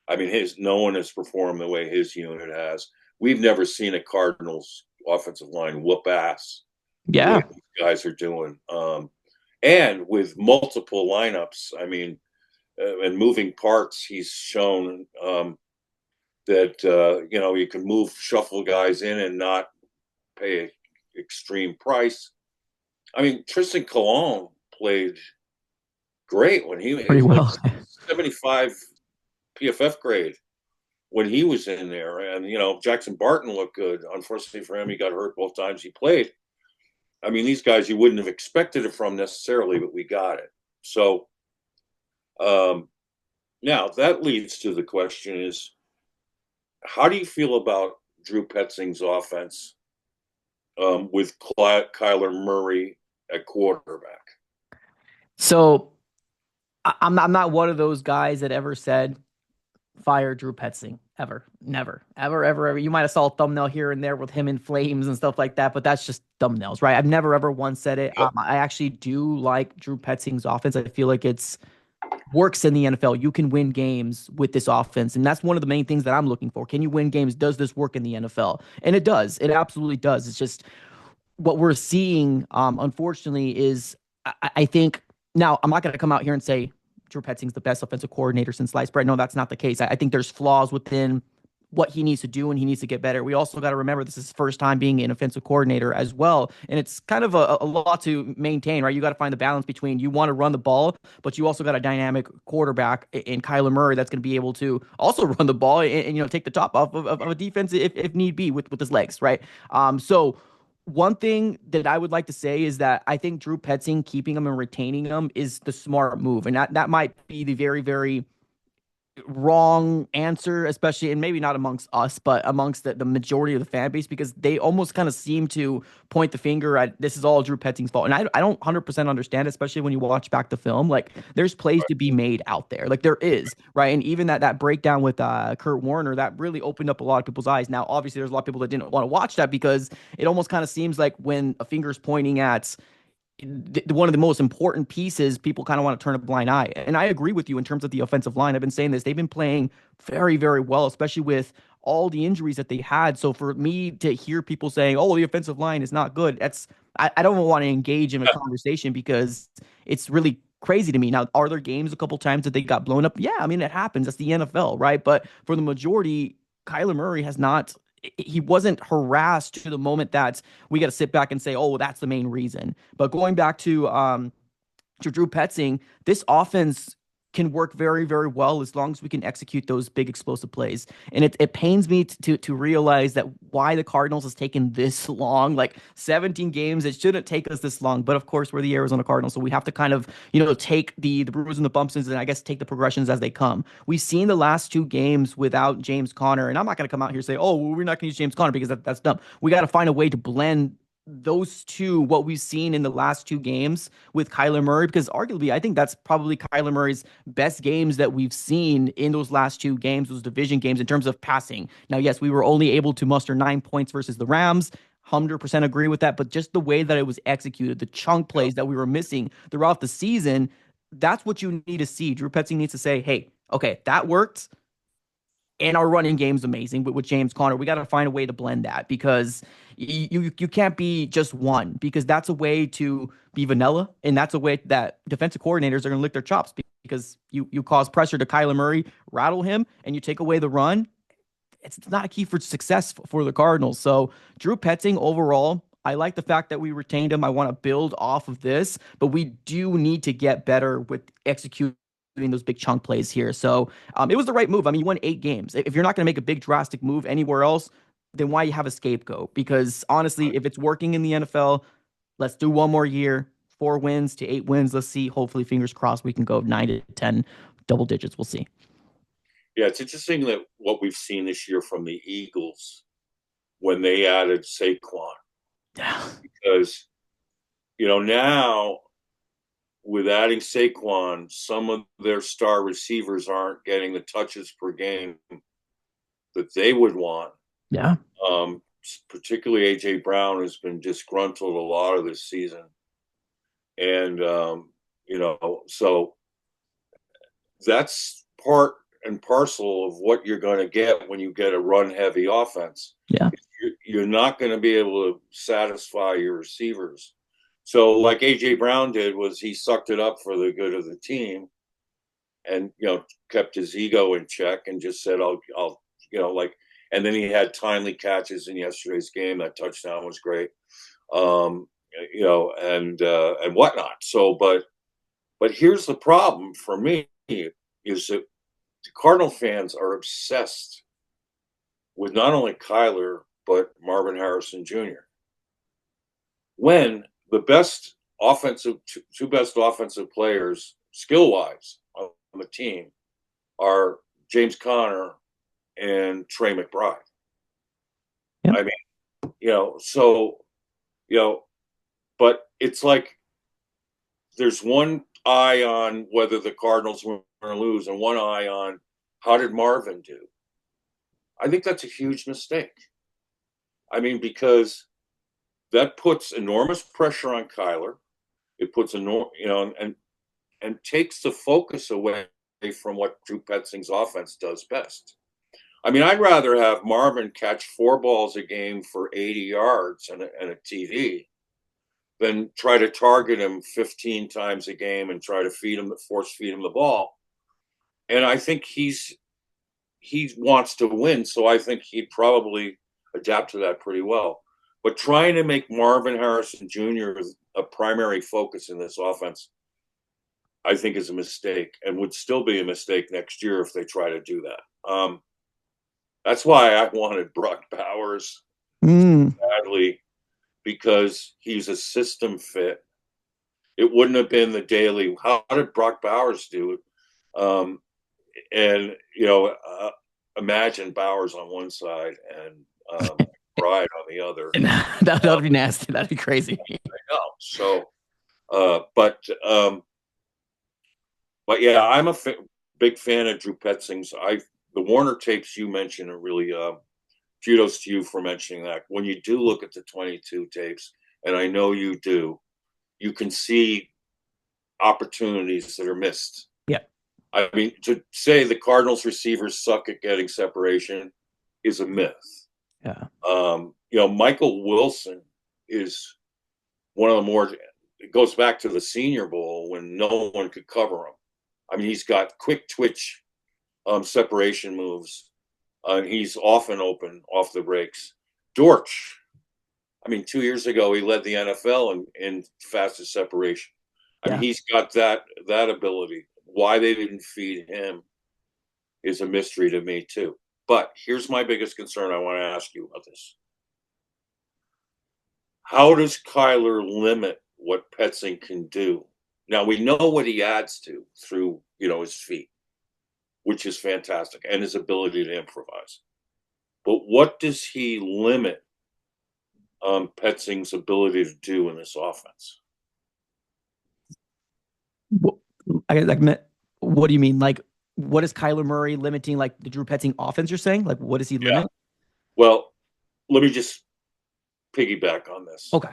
I mean, no one has performed the way his unit has. We've never seen a Cardinals offensive line whoop ass the way Yeah. these guys are doing. And with multiple lineups, I mean, and moving parts, he's shown that you can shuffle guys in and not pay an extreme price. I mean, Tristan Colon played great when he Pretty was like well. 75 PFF grade when he was in there. And, Jackson Barton looked good. Unfortunately for him, he got hurt both times he played. I mean, these guys you wouldn't have expected it from necessarily, but we got it. So now that leads to the question is, how do you feel about Drew Petzing's offense with Kyler Murray at quarterback? So I'm not one of those guys that ever said fire Drew Petzing. Ever. Never. Ever. You might have saw a thumbnail here and there with him in flames and stuff like that, but that's just thumbnails, right? I've never ever once said it. Yep. I actually do like Drew Petzing's offense. I feel like it's works in the NFL. You can win games with this offense. And that's one of the main things that I'm looking for. Can you win games? Does this work in the NFL? And it does. It absolutely does. It's just what we're seeing, unfortunately, is I think now I'm not going to come out here and say Drew Petzing's the best offensive coordinator since sliced bread. No, that's not the case. I think there's flaws within what he needs to do and he needs to get better. We also got to remember this is his first time being an offensive coordinator as well. And it's kind of a lot to maintain, right? You got to find the balance between you want to run the ball, but you also got a dynamic quarterback in Kyler Murray that's going to be able to also run the ball and take the top off of a defense if need be with his legs, right? So one thing that I would like to say is that I think Drew Petzing keeping him and retaining him is the smart move. And that might be the very, very wrong answer, especially, and maybe not amongst us, but amongst the majority of the fan base, because they almost kind of seem to point the finger at this is all Drew Petzing's fault. And I don't 100% understand, especially when you watch back the film. Like, there's plays to be made out there. Like, there is, right? And even that breakdown with Kurt Warner, that really opened up a lot of people's eyes. Now, obviously, there's a lot of people that didn't want to watch that because it almost kind of seems like when a finger's pointing at one of the most important pieces, people kind of want to turn a blind eye. And I agree with you in terms of the offensive line. I've been saying this. They've been playing very, very well, especially with all the injuries that they had. So for me to hear people saying, oh, the offensive line is not good, I don't want to engage in a conversation because it's really crazy to me. Now, are there games a couple times that they got blown up? Yeah, I mean, it happens. That's the NFL, right? But for the majority, Kyler Murray has not he wasn't harassed to the moment that we got to sit back and say, oh, that's the main reason. But going back to Drew Petzing, this offense can work very, very well as long as we can execute those big explosive plays. And it pains me to realize that why the Cardinals has taken this long, like 17 games. It shouldn't take us this long. But of course, we're the Arizona Cardinals, so we have to kind of, take the bruises and the bumps and I guess take the progressions as they come. We've seen the last two games without James Conner, and I'm not going to come out here and say, oh, well, we're not going to use James Conner because that's dumb. We got to find a way to blend those two, what we've seen in the last two games with Kyler Murray, because arguably I think that's probably Kyler Murray's best games that we've seen in those last two games, those division games in terms of passing. Now, yes, we were only able to muster 9 points versus the Rams. 100% agree with that, but just the way that it was executed, the chunk plays that we were missing throughout the season, that's what you need to see. Drew Petzing needs to say, hey, okay, that worked. And our running game's amazing, but with James Conner, we got to find a way to blend that because you can't be just one, because that's a way to be vanilla, and that's a way that defensive coordinators are going to lick their chops because you cause pressure to Kyler Murray, rattle him, and you take away the run. it's not a key for success for the Cardinals. So Drew Petzing overall, I like the fact that we retained him. I want to build off of this, but we do need to get better with executing those big chunk plays here. So it was the right move. I mean, you won 8 games. If you're not going to make a big drastic move anywhere else, then why you have a scapegoat? Because honestly, if it's working in the NFL, let's do one more year, 4 wins to 8 wins. Let's see. Hopefully, fingers crossed, we can go 9 to 10 double digits. We'll see. Yeah, it's interesting that what we've seen this year from the Eagles when they added Saquon, Yeah. because now with adding Saquon, some of their star receivers aren't getting the touches per game that they would want. Yeah. Particularly AJ Brown has been disgruntled a lot of this season, and so that's part and parcel of what you're going to get when you get a run-heavy offense. Yeah. You're not going to be able to satisfy your receivers. So, like AJ Brown did, was he sucked it up for the good of the team, and kept his ego in check and just said, "I'll," and then he had timely catches in yesterday's game. That touchdown was great, um, and whatnot. So, but here's the problem for me is that the Cardinal fans are obsessed with not only Kyler but Marvin Harrison Jr. When the two best offensive players, skill wise, on the team are James Conner and Trey McBride. Yep. I mean, but it's like there's one eye on whether the Cardinals win or lose, and one eye on how did Marvin do. I think that's a huge mistake. I mean, because that puts enormous pressure on Kyler. It puts and takes the focus away from what Drew Petzing's offense does best. I mean, I'd rather have Marvin catch 4 balls a game for 80 yards and a TD than try to target him 15 times a game and try to force feed him the ball. And I think he wants to win, so I think he'd probably adapt to that pretty well. But trying to make Marvin Harrison Jr. a primary focus in this offense, I think, is a mistake, and would still be a mistake next year if they try to do that. That's why I wanted Brock Bowers badly, because he's a system fit. It wouldn't have been the daily. How did Brock Bowers do it? And imagine Bowers on one side and Bride on the other. that would be nasty. That'd be crazy. I know. So, but yeah, I'm a big fan of Drew Petzing's. The Warner tapes you mentioned are really kudos to you for mentioning that. When you do look at the 22 tapes, and I know you do, you can see opportunities that are missed. Yeah. I mean, to say the Cardinals receivers suck at getting separation is a myth. Yeah. Michael Wilson is one of the more, it goes back to the Senior Bowl when no one could cover him. I mean, he's got quick twitch separation moves. He's often open off the breaks. Dortch, I mean, 2 years ago, he led the NFL in fastest separation. I mean, he's got that ability. Why they didn't feed him is a mystery to me, too. But here's my biggest concern. I want to ask you about this. How does Kyler limit what Petzing can do? Now, we know what he adds to through, his feet, which is fantastic, and his ability to improvise. But what does he limit Petzing's ability to do in this offense? What do you mean? Like, what is Kyler Murray limiting, like the Drew Petzing offense you're saying? Like, what does he limit? Well, let me just piggyback on this. Okay.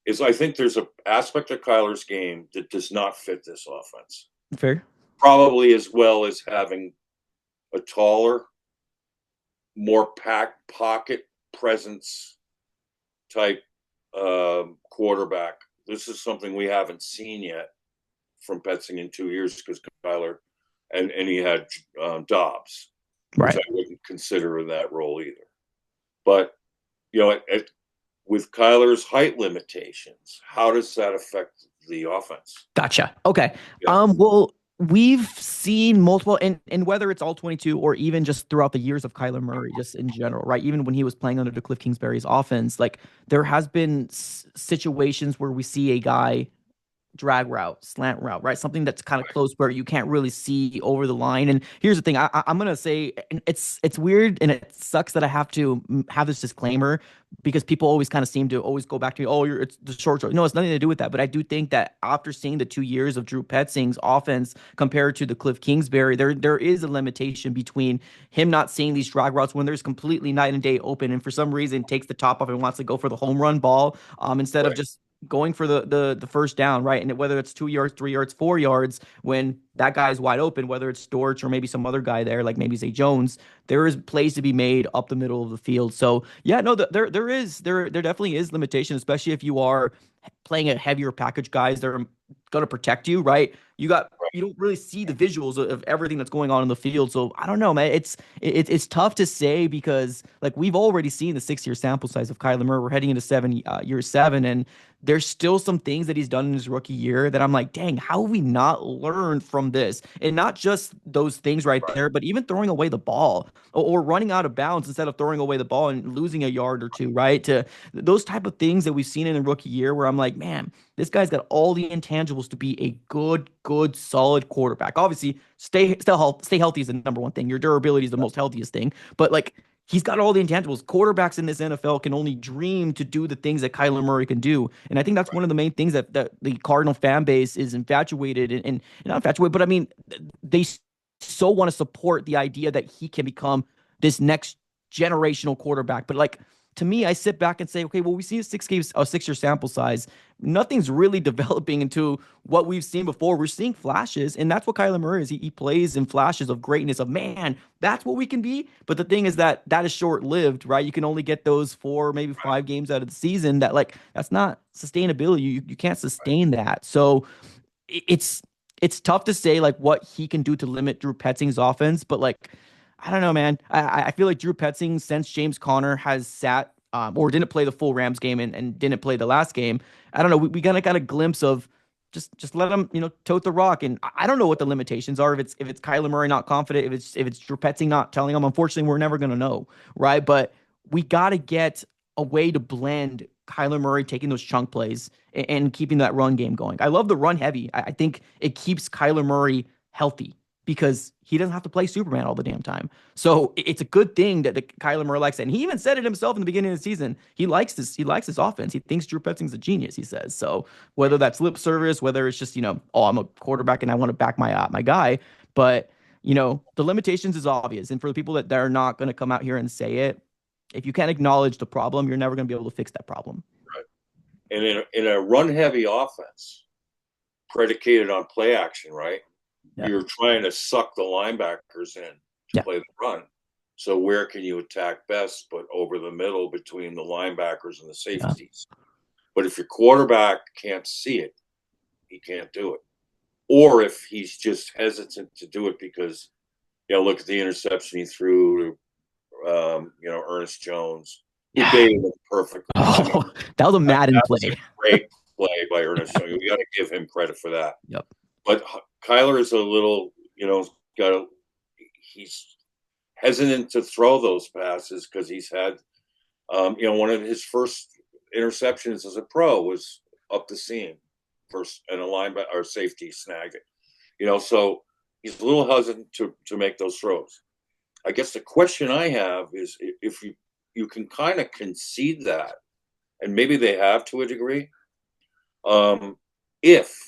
I think there's an aspect of Kyler's game that does not fit this offense. Fair. Probably as well as having a taller, more packed pocket presence type quarterback. This is something we haven't seen yet from Petzing in 2 years, because Kyler and he had Dobbs, right, which I wouldn't consider in that role either. But with Kyler's height limitations, how does that affect the offense? Gotcha. Okay. Yeah. Well, we've seen multiple, and whether it's all 22 or even just throughout the years of Kyler Murray, just in general, right? Even when he was playing under the Cliff Kingsbury's offense, like there has been situations where we see a guy drag route, slant route, right? Something that's kind of close where you can't really see over the line. And here's the thing, I'm gonna say, and it's weird and it sucks that I have to have this disclaimer because people always kind of seem to always go back to me, oh, it's the short. No, it's nothing to do with that. But I do think that after seeing the 2 years of Drew Petzing's offense compared to the Cliff Kingsbury, there is a limitation between him not seeing these drag routes when there's completely night and day open, and for some reason takes the top off and wants to go for the home run ball instead of Right. just going for the first down, right? And whether it's 2 yards, 3 yards, 4 yards, when that guy's wide open, whether it's Storch or maybe some other guy there, like maybe Zay Jones, there is plays to be made up the middle of the field. So yeah, no, there definitely is limitation, especially if you are playing a heavier package guys. They're gonna protect you, right? You don't really see the visuals of everything that's going on in the field. So I don't know, man. It's tough to say because like we've already seen the 6 year sample size of Kyler Murray. We're heading into year seven, and there's still some things that he's done in his rookie year that I'm like, dang, how have we not learned from this? And not just those things right there, but even throwing away the ball or running out of bounds instead of throwing away the ball and losing a yard or two, right? To those type of things that we've seen in the rookie year where I'm like, man, this guy's got all the intangibles to be a good, solid quarterback. Obviously, stay healthy is the number one thing. Your durability is the most healthiest thing. But like he's got all the intangibles. Quarterbacks in this NFL can only dream to do the things that Kyler Murray can do. And I think that's one of the main things that the Cardinal fan base is infatuated and not infatuated, but I mean, they so want to support the idea that he can become this next generational quarterback. But like, to me, I sit back and say, okay, well, we see a 6 year sample size. Nothing's really developing into what we've seen before. We're seeing flashes, and that's what Kyler Murray is. He plays in flashes of greatness of man, that's what we can be. But the thing is that is short lived, right? You can only get those 4, maybe 5 games out of the season. That's not sustainability. You can't sustain that. So it's it's tough to say like what he can do to limit Drew Petzing's offense, but like I don't know, man. I feel like Drew Petzing, since James Conner has sat or didn't play the full Rams game and didn't play the last game, I don't know. We kind of got a glimpse of just let him, tote the rock. And I don't know what the limitations are. If it's Kyler Murray not confident, if it's Drew Petzing not telling him, unfortunately, we're never gonna know, right? But we got to get a way to blend Kyler Murray taking those chunk plays and keeping that run game going. I love the run heavy. I think it keeps Kyler Murray healthy because he doesn't have to play Superman all the damn time. So it's a good thing that the Kyler Murray likes it. And he even said it himself in the beginning of the season. He likes this. He likes his offense. He thinks Drew Petzing's a genius, he says. So whether that's lip service, whether it's just, oh, I'm a quarterback and I want to back my guy. But, the limitations is obvious. And for the people that are not going to come out here and say it, if you can't acknowledge the problem, you're never going to be able to fix that problem. Right. And in a run heavy offense predicated on play action, right? Yeah. You're trying to suck the linebackers in to play the run. So where can you attack best but over the middle between the linebackers and the safeties? Yeah. But if your quarterback can't see it, he can't do it. Or if he's just hesitant to do it because, look at the interception he threw to, Ernest Jones. He baited him perfectly. Oh, that was a Madden play. A great play by Ernest Jones. We got to give him credit for that. Yep. But Kyler is a little, he's hesitant to throw those passes because he's had, one of his first interceptions as a pro was up the seam first, and a linebacker or safety snagged it. So he's a little hesitant to make those throws. I guess the question I have is if you can kind of concede that, and maybe they have to a degree, if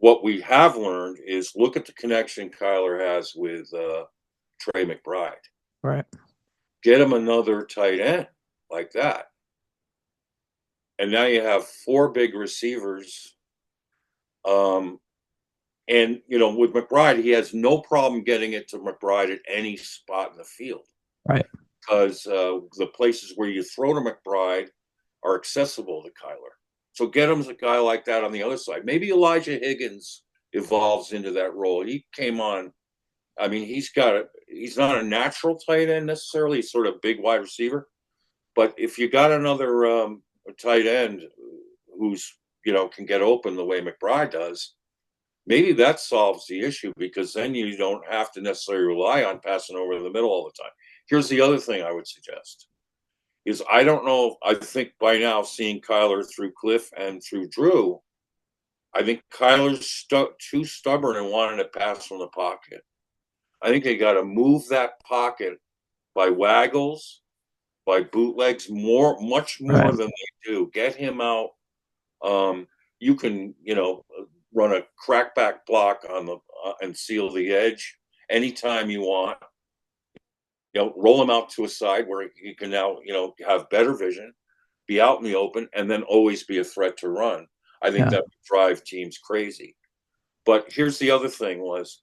what we have learned is look at the connection Kyler has with Trey McBride. Right. Get him another tight end like that. And now you have 4 big receivers. And, with McBride, he has no problem getting it to McBride at any spot in the field. Right. Because the places where you throw to McBride are accessible to Kyler. So get him a guy like that on the other side. Maybe Elijah Higgins evolves into that role. He came on. I mean, he's got he's not a natural tight end necessarily. He's sort of a big wide receiver. But if you got another tight end who's can get open the way McBride does, maybe that solves the issue because then you don't have to necessarily rely on passing over the middle all the time. Here's the other thing I would suggest is I don't know. I think by now seeing Kyler through Cliff and through Drew, I think Kyler's too stubborn and wanting to pass from the pocket. I think they got to move that pocket by waggles, by bootlegs, much more Right. than they do. Get him out. You can, run a crackback block on the and seal the edge anytime you want. Roll him out to a side where he can now, have better vision, be out in the open, and then always be a threat to run. I think Yeah. that would drive teams crazy. But here's the other thing was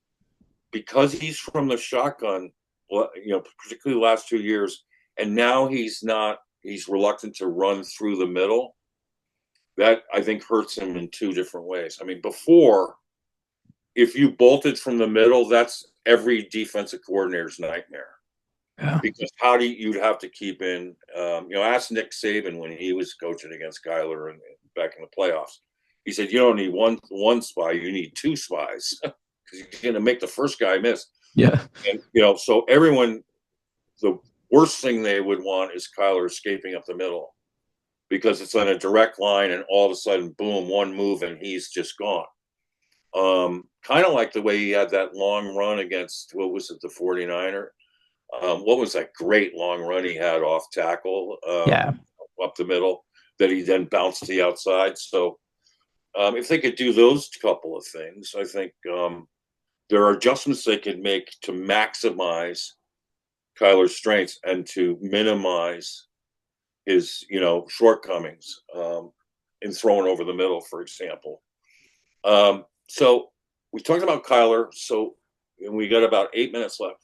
because he's from the shotgun, particularly the last 2 years, and now he's reluctant to run through the middle. That I think hurts him in two different ways. I mean, before, if you bolted from the middle, that's every defensive coordinator's nightmare. Yeah. Because you'd have to keep in, ask Nick Saban when he was coaching against Kyler and back in the playoffs. He said, you don't need one spy, you need two spies because you're going to make the first guy miss. Yeah. And, so everyone, the worst thing they would want is Kyler escaping up the middle because it's on a direct line and all of a sudden, boom, one move and he's just gone. Kind of like the way he had that long run against, what was it, the 49er? What was that great long run he had off tackle Yeah. up the middle that he then bounced to the outside? So if they could do those couple of things, I think there are adjustments they could make to maximize Kyler's strengths and to minimize his, shortcomings in throwing over the middle, for example. So we talked about Kyler. So and we got about 8 minutes left.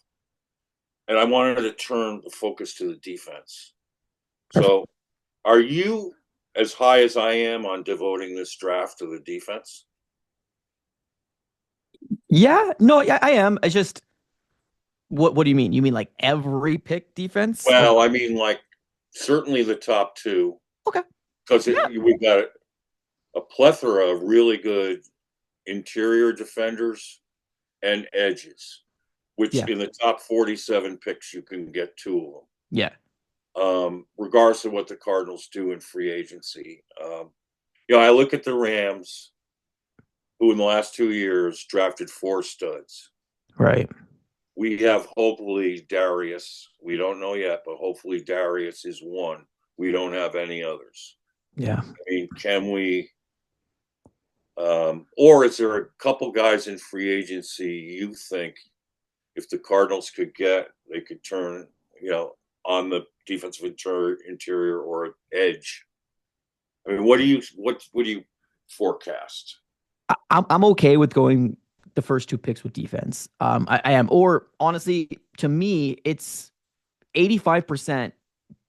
And I wanted to turn the focus to the defense. Perfect. So are you as high as I am on devoting this draft to the defense? Yeah. No, yeah, I am. It's just what do you mean? You mean like every pick defense? Or Well, I mean, like certainly the top two, okay. because Yeah. we've got a plethora of really good interior defenders and edges, which Yeah. in the top 47 picks, you can get two of them. Yeah. Regardless of what the Cardinals do in free agency. I look at the Rams, who in the last 2 years drafted 4 studs. Right. We have hopefully Darius. We don't know yet, but hopefully Darius is one. We don't have any others. Yeah. I mean, can we? Or is there a couple guys in free agency you think if the Cardinals could get, they could turn, on the defensive interior or edge? I mean, what do you forecast? I'm okay with going the first two picks with defense. I am. Or honestly, to me, it's 85%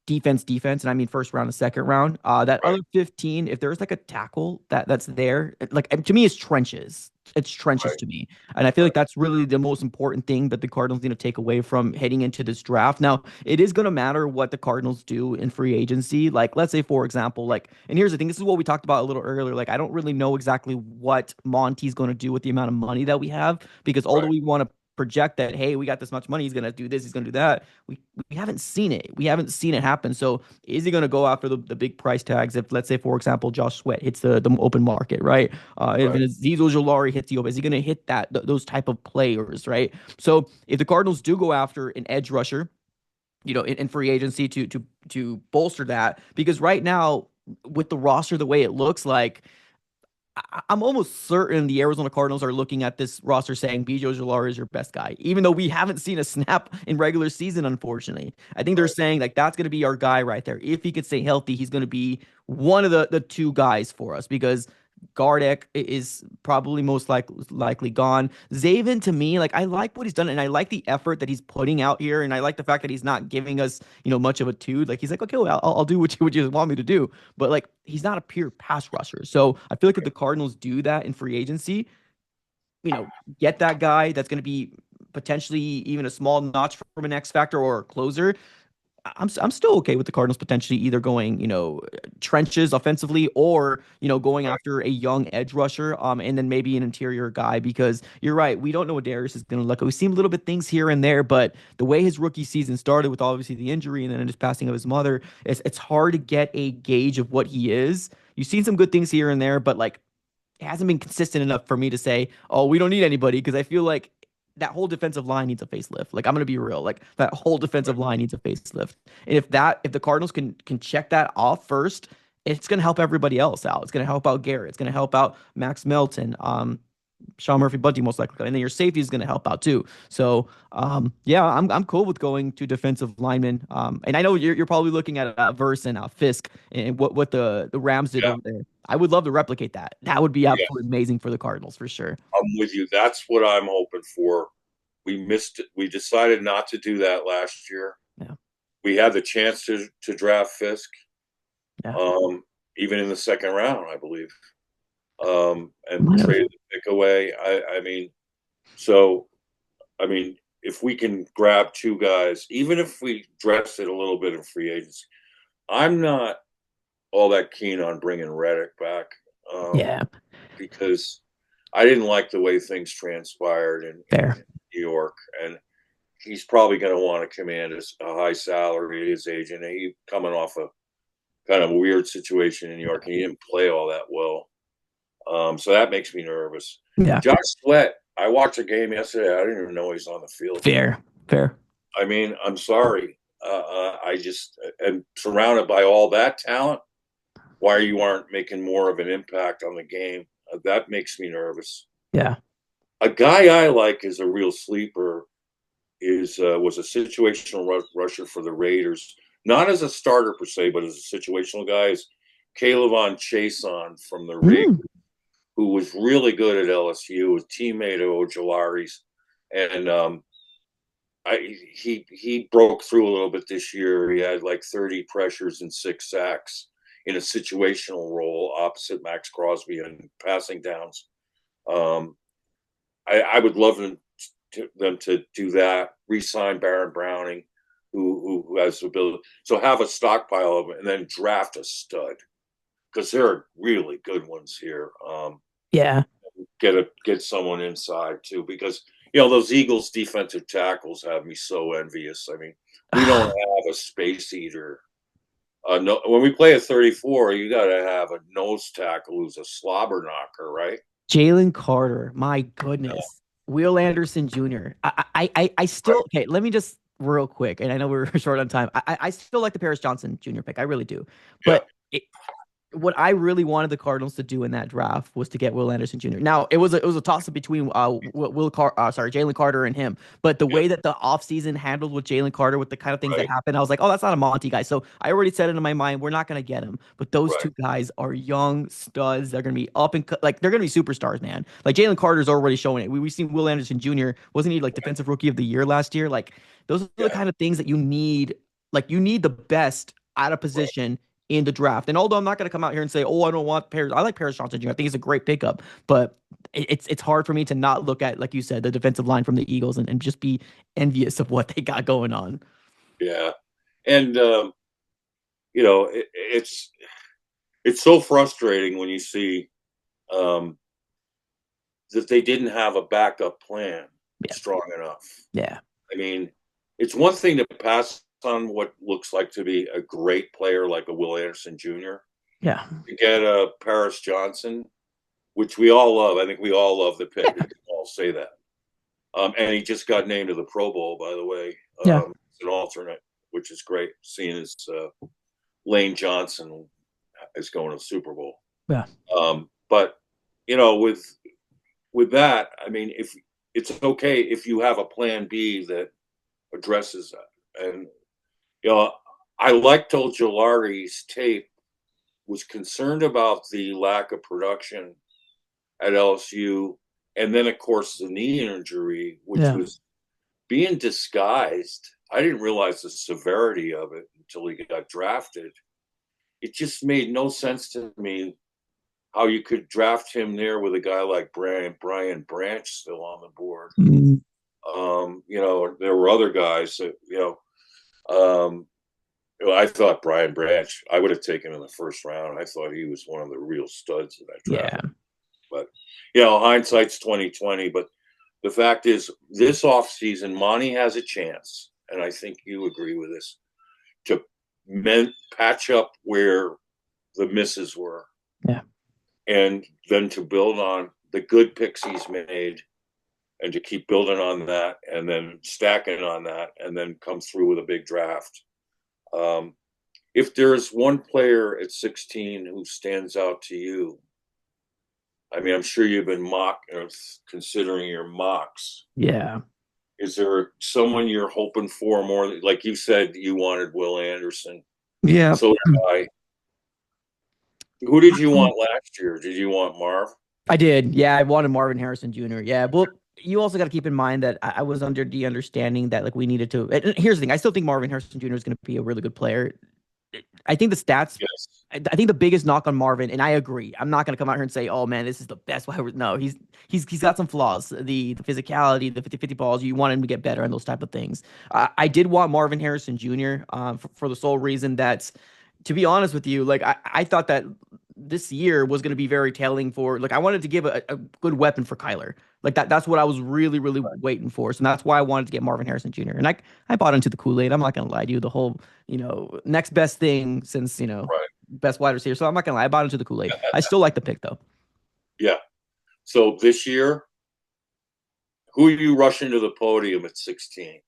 defense, and I mean first round and second round. That Right. other 15, if there's like a tackle that's there, like to me, it's trenches. It's trenches Right. to me, and I feel like Right. that's really the most important thing that the Cardinals need to take away from heading into this draft. Now, it is going to matter what the Cardinals do in free agency. Like, let's say, for example, and here's the thing: this is what we talked about a little earlier. Like, I don't really know exactly what Monty's going to do with the amount of money that we have because although Right. we want to project that, hey, we got this much money, he's going to do this, he's going to do that. We haven't seen it. We haven't seen it happen. So is he going to go after the big price tags if, let's say, for example, Josh Sweat hits the open market, right? If Right. Azeez Ojulari hits the open, is he going to hit those type of players, right? So if the Cardinals do go after an edge rusher, in free agency to bolster that, because right now with the roster the way it looks like, I'm almost certain the Arizona Cardinals are looking at this roster saying BJ Ojulari is your best guy, even though we haven't seen a snap in regular season, unfortunately. I think they're Right. saying like that's going to be our guy right there. If he could stay healthy, he's going to be one of the two guys for us because Gardeck is probably most likely gone. Zaven, to me, like I like what he's done and I like the effort that he's putting out here, and I like the fact that he's not giving us much of a dude. Like he's like, okay, well, I'll do what you want me to do, but like he's not a pure pass rusher. So I feel like if the Cardinals do that in free agency, get that guy that's going to be potentially even a small notch from an X factor or a closer, I'm still okay with the Cardinals potentially either going, trenches offensively or, going Right. after a young edge rusher, and then maybe an interior guy because you're right, we don't know what Darius is going to look like. We've seen little bit things here and there, but the way his rookie season started with obviously the injury and then just passing of his mother, it's hard to get a gauge of what he is. You've seen some good things here and there, but like it hasn't been consistent enough for me to say, oh, we don't need anybody because I feel like that whole defensive line needs a facelift. Like I'm gonna be real, like that whole defensive line needs a facelift. And if the Cardinals can check that off first, it's gonna help everybody else out. It's gonna help out Garrett. It's gonna help out Max Melton. Sean Murphy Bunty most likely, and then your safety is going to help out too. So, yeah, I'm cool with going to defensive linemen. And I know you're probably looking at Verse and Fisk and what the Rams did Yeah. over there. I would love to replicate that. That would be Yeah. absolutely amazing for the Cardinals for sure. I'm with you. That's what I'm hoping for. We missed it. We decided not to do that last year. Yeah, We had the chance to draft Fisk, yeah, um, even in the second round, I believe, and might have. traded the pick away. I mean, so I mean, if we can grab two guys, even if we dress it a little bit in free agency, I'm not all that keen on bringing Reddick back, um, Yeah, because I didn't like the way things transpired in fair. New York, and he's probably going to want to command a high salary at his age, and he coming off a kind of a weird situation in New York, and he didn't play all that well. So that makes me nervous. Yeah, Josh Sweat, I watched a game yesterday. I didn't even know he's on the field. fair, fair. I mean, I'm sorry. I just am surrounded by all that talent. Why you aren't making more of an impact on the game? That makes me nervous. Yeah. A guy I like is a real sleeper. Is was a situational rusher for the Raiders, not as a starter per se, but as a situational guy. Is Caleb Chason from the Raiders, Mm, who was really good at LSU, a teammate of Ojolari's, and he broke through a little bit this year. He had like 30 pressures and 6 sacks in a situational role opposite Max Crosby and passing downs. Um, I would love them to do that. Re-sign Baron Browning, who has the ability. So have a stockpile of them, and then draft a stud because there are really good ones here. yeah. Get someone inside too, because those Eagles defensive tackles have me so envious. I mean, we don't have a space eater. No, when we play a 34, you got to have a nose tackle who's a slobber knocker, right? Jalen Carter, my goodness. Will Anderson Jr. I still Right. okay. Let me just real quick, and I know we're short on time. I still like the Paris Johnson Jr. pick. I really do, Yeah. but what I really wanted the Cardinals to do in that draft was to get Will Anderson Jr. Now it was a toss up between Jalen Carter and him, but the Yeah. way that the offseason handled with Jalen Carter with the kind of things that Right. happened, I was like, oh, that's not a Monty guy. So I already said it in my mind, we're not gonna get him. But those Right. two guys are young studs. They're gonna be like they're gonna be superstars, man. Like Jalen Carter's already showing it. We've seen Will Anderson Jr. Wasn't he like defensive rookie of the year last year? Like those are the Yeah. kind of things that you need. Like you need the best at a Right. position in the draft. And although I'm not going to come out here and say, "Oh, I don't want Paris," I like Paris Johnson Jr. I think he's a great pickup, but it's hard for me to not look at, like you said, the defensive line from the Eagles and just be envious of what they got going on. Yeah. And it's so frustrating when you see um, that they didn't have a backup plan Yeah, strong enough. yeah, I mean, it's one thing to pass on what looks like to be a great player like a Will Anderson Jr. yeah, To get a Paris Johnson, which we all love. I think we all love the pick. We can all say that. And he just got named to the Pro Bowl, by the way. yeah, It's an alternate, which is great. Seeing as Lane Johnson is going to the Super Bowl. yeah, But with that, I mean, if it's okay if you have a plan B that addresses that, and I liked Ojolari's tape. Was concerned about the lack of production at LSU, and then of course the knee injury, which yeah. was being disguised. I didn't realize the severity of it until he got drafted. It just made no sense to me how you could draft him there with a guy like Brian Branch still on the board. Mm. There were other guys that, um, I thought Brian Branch, I would have taken in the first round. I thought he was one of the real studs of that draft. Yeah. But, hindsight's 2020. But the fact is, this offseason, Monty has a chance, and I think you agree with this, to patch up where the misses were. Yeah. And then to build on the good picks he's made and to keep building on that and then stacking on that and then come through with a big draft. If there's one player at 16 who stands out to you, I mean, I'm sure you've been considering your mocks. Yeah. Is there someone you're hoping for more? Like you said, you wanted Will Anderson. Yeah. So did I. Who did you want last year? Did you want Marv? I did. Yeah, I wanted Marvin Harrison Jr. Yeah, well, you also got to keep in mind that I was under the understanding that like we needed to. And here's the thing: I still think Marvin Harrison Jr. is going to be a really good player. I think the stats. Yes. I think the biggest knock on Marvin, and I agree. I'm not going to come out here and say, "Oh man, this is the best." No, he's got some flaws. The physicality, the 50-50 balls. You want him to get better and those type of things. I did want Marvin Harrison Jr. For the sole reason that, to be honest with you, like I thought that this year was going to be very telling for like I wanted to give a good weapon for Kyler. Like that's what I was really waiting for. So that's why I wanted to get Marvin Harrison Jr. And I bought into the Kool-Aid. I'm not gonna lie to you. The whole, next best thing since, Right. best wide receiver. So I'm not gonna lie. I bought into the Kool-Aid. I still like the pick though. Yeah. So this year, who are you rushing to the podium at 16?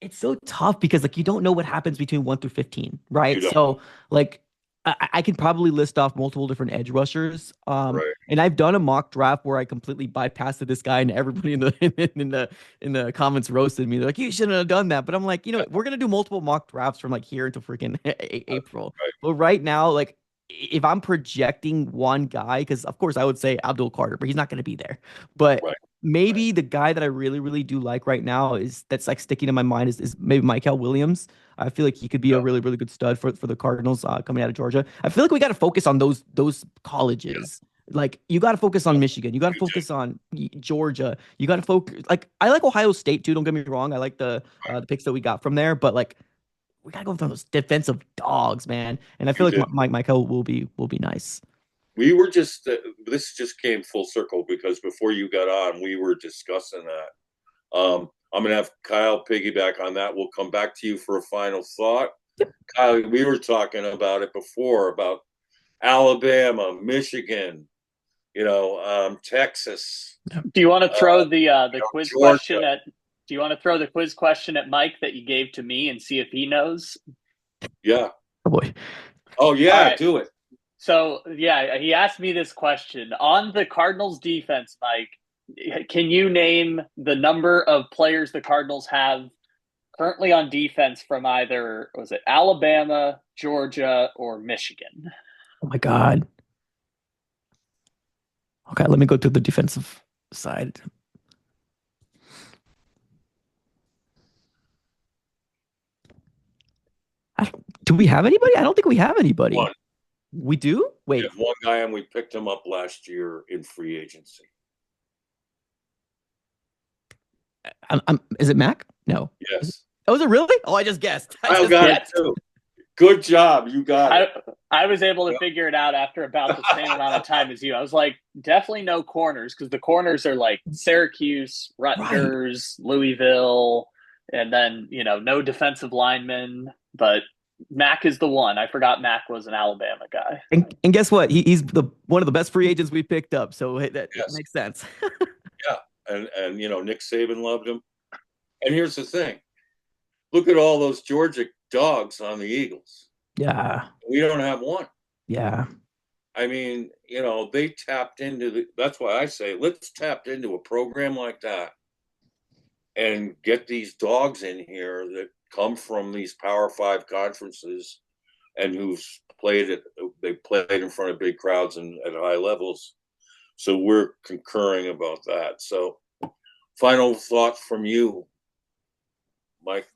It's so tough because like you don't know what happens between 1 through 15, You right? don't. So like I can probably list off multiple different edge rushers. Right. And I've done a mock draft where I completely bypassed this guy, and everybody in the in the comments roasted me. They're like, "You shouldn't have done that." But I'm like, we're gonna do multiple mock drafts from like here until freaking April. Right. But right now, like if I'm projecting one guy, because of course I would say Abdul Carter, but he's not gonna be there. But Right. maybe the guy that I really do like right now is that's like sticking in my mind is maybe Michael Williams. I feel like he could be a Yeah. really good stud for the Cardinals coming out of Georgia. I feel like we got to focus on those colleges. Like you got to focus on Michigan. You got to You focus on Georgia. You got to focus. Like I like Ohio State too. Don't get me wrong. I like the picks that we got from there. But like we got to go for those defensive dogs, man. And I feel like did. Michael will be nice. We were just this just came full circle because before you got on, we were discussing that. I'm gonna have Kyle piggyback on that. We'll come back to you for a final thought. Kyle, we were talking about it before about Alabama, Michigan, Texas, Do you want to throw the quiz Georgia. question at? Do you want to throw the quiz question at Mike that you gave to me and see if he knows? Yeah. Oh boy. Oh yeah, All right. do it. So yeah, he asked me this question on the Cardinals defense, Mike. Can you name the number of players the Cardinals have currently on defense from either was it Alabama, Georgia, or Michigan? Oh my God. Okay, let me go to the defensive side. Do we have anybody? I don't think we have anybody. One. We do? We Wait. have one guy, and we picked him up last year in free agency. Is it Mac? No. Yes. Oh, is it really? Oh, I just guessed. I got it too. Good job. You got it. I was able to figure it out after about the same amount of time as you. I was like, definitely no corners because the corners are like Syracuse, Rutgers, Louisville, and then, no defensive linemen. But Mac is the one. I forgot Mac was an Alabama guy. And guess what? He's one of the best free agents we picked up. So that Yes. makes sense. Yeah. And Nick Saban loved him. And here's the thing. Look at all those Georgia dogs on the Eagles. Yeah. We don't have one. Yeah. I mean, they tapped into that's why I say let's tap into a program like that and get these dogs in here that come from these Power 5 conferences and they played in front of big crowds and at high levels. So we're concurring about that. So final thought from you, Mike.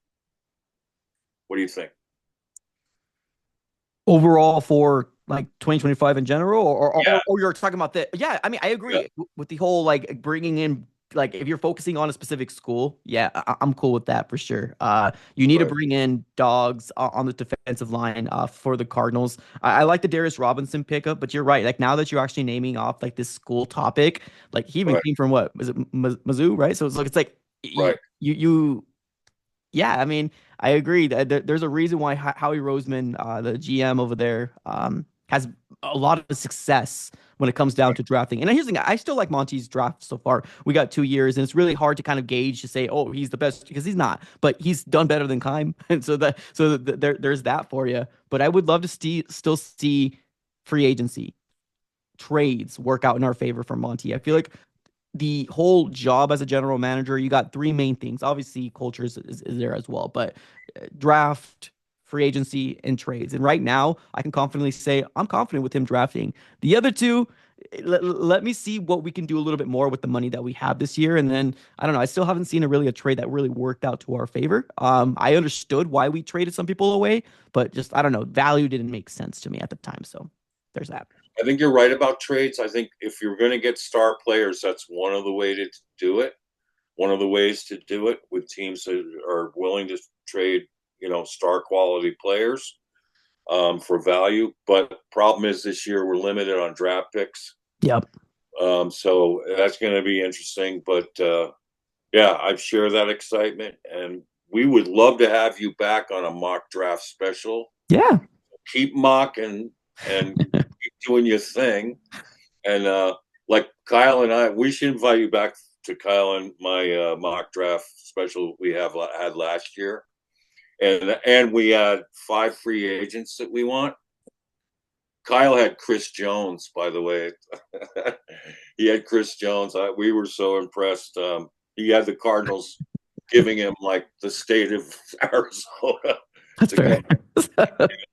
What do you think? Overall for like 2025 in general, or Yeah. you're talking about that? Yeah, I mean, I agree with the whole like bringing in like if you're focusing on a specific school, yeah, I'm cool with that for sure. You need to Right, bring in dogs on the defensive line for the Cardinals. I like the Darius Robinson pickup, but you're right. Like now that you're actually naming off like this school topic, like he even right, came from what was it Mizzou, right? So it's like right. yeah, I mean, I agree that there's a reason why Howie Roseman, the GM over there, has a lot of success when it comes down to drafting. And here's the thing, I still like Monty's draft so far. We got 2 years, and it's really hard to kind of gauge to say, oh, he's the best because he's not, but he's done better than Keim, and there's that for you. But I would love to still see free agency trades work out in our favor for Monty. I feel like the whole job as a general manager, you got three main things. Obviously, culture is there as well, but draft, free agency, and trades. And right now, I can confidently say I'm confident with him drafting. The other two, let me see what we can do a little bit more with the money that we have this year. And then I don't know. I still haven't seen a trade that really worked out to our favor. I understood why we traded some people away, but just I don't know. Value didn't make sense to me at the time. So there's that. I think you're right about trades. I think if you're going to get star players, that's one of the ways to do it. One of the ways to do it with teams that are willing to trade, star quality players for value. But problem is this year we're limited on draft picks. Yep. So that's going to be interesting. But yeah, I share that excitement, and we would love to have you back on a mock draft special. Yeah. Keep mocking and keep doing your thing. And like Kyle and I, we should invite you back to Kyle and my mock draft special we had last year, and we had 5 free agents that we want. Kyle had Chris Jones, by the way. He had Chris Jones. We were so impressed. He had the Cardinals giving him like the state of Arizona That's to fair. get.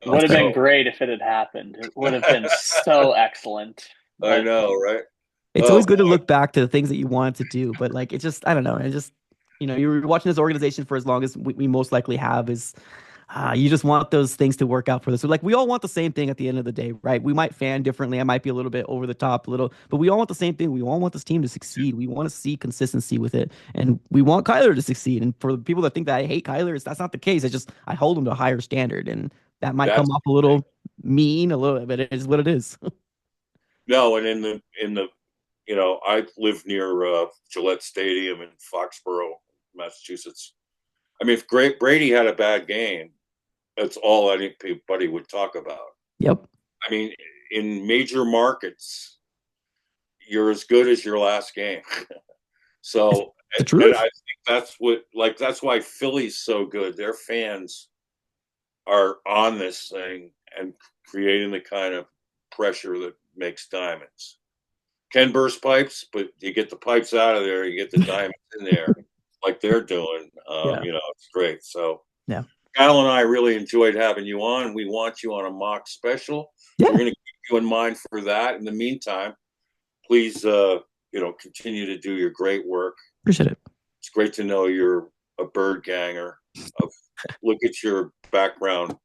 Would have been So great if it had happened. It would have been so excellent. I But know, right? It's Oh always good to boy, look back to the things that you wanted to do, but like it's just I don't know. It just you were watching this organization for as long as we most likely have is you just want those things to work out for this. So like we all want the same thing at the end of the day, right? We might fan differently. I might be a little bit over the top, a little, but we all want the same thing. We all want this team to succeed. We want to see consistency with it, and we want Kyler to succeed. And for the people that think that I hate Kyler, that's not the case. I hold him to a higher standard, and that might come that's off a little mean, a little, but it is what it is. no. And in the I live near Gillette Stadium in Foxborough, Massachusetts. I mean, if Brady had a bad game, that's all anybody would talk about. Yep, I mean, in major markets, you're as good as your last game. it's So, the and I truth. think that's why Philly's so good. Their fans are on this thing and creating the kind of pressure that makes diamonds. Can burst pipes, but you get the pipes out of there, you get the diamonds in there, like they're doing. Yeah, It's great. So yeah, Kyle and I really enjoyed having you on. We want you on a mock special, so we're yeah. going to keep you in mind for that. In the meantime, please, continue to do your great work. Appreciate it. It's great to know you're a bird ganger. Look at your background.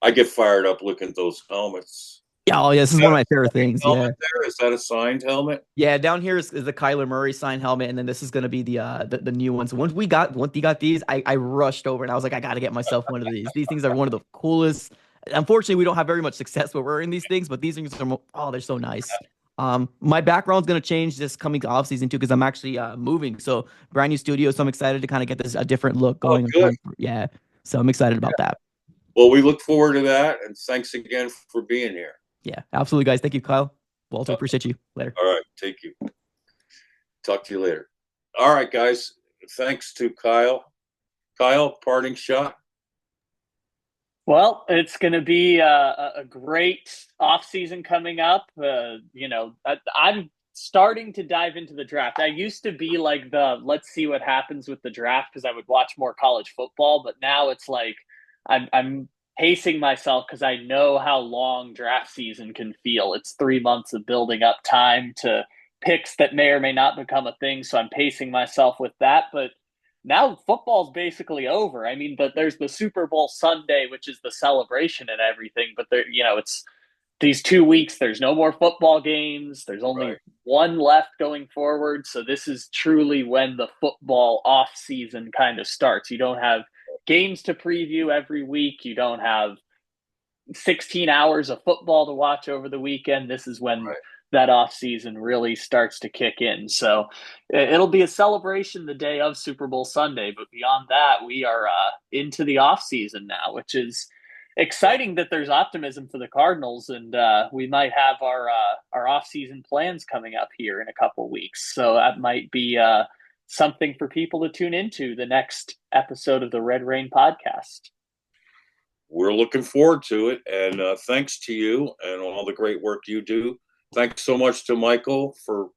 I get fired up looking at those helmets. Yeah, oh yeah, this Is is that one of a my favorite signed things. helmet Yeah. there? Is that a signed helmet? Yeah, down here is the Kyler Murray signed helmet, and then this is gonna be the new one. So once he got these, I rushed over and I was like, I gotta get myself one of these. These things are one of the coolest. Unfortunately, we don't have very much success with wearing these things, but these things are they're so nice. My background's gonna change this coming off season too, because I'm actually moving. So brand new studio, so I'm excited to kind of get this a different look Oh, going. good. Yeah, so I'm excited about that. Well, we look forward to that, and thanks again for being here. Yeah, absolutely, guys. Thank you, Kyle. Walter, appreciate you. Later. All right, take you. Talk to you later. All right, guys. Thanks to Kyle. Kyle, parting shot. well, it's going to be a great off season coming up. I'm starting to dive into the draft. I used to be like the let's see what happens with the draft because I would watch more college football, but now it's like I'm pacing myself because I know how long draft season can feel. It's 3 months of building up time to picks that may or may not become a thing. So I'm pacing myself with that. But now football's basically over. I mean, but there's the Super Bowl Sunday, which is the celebration and everything. But it's these 2 weeks, there's no more football games. There's only Right. one left going forward. So this is truly when the football off season kind of starts. You don't have games to preview every week. You don't have 16 hours of football to watch over the weekend. This is when Right. that off season really starts to kick in. So it'll be a celebration the day of Super Bowl Sunday, but beyond that, we are into the off season now, which is Yeah. exciting that there's optimism for the Cardinals, and we might have our off season plans coming up here in a couple weeks. So that might be something for people to tune into the next episode of the Red Rain podcast. We're looking forward to it. And thanks to you and all the great work you do. Thanks so much to Michael for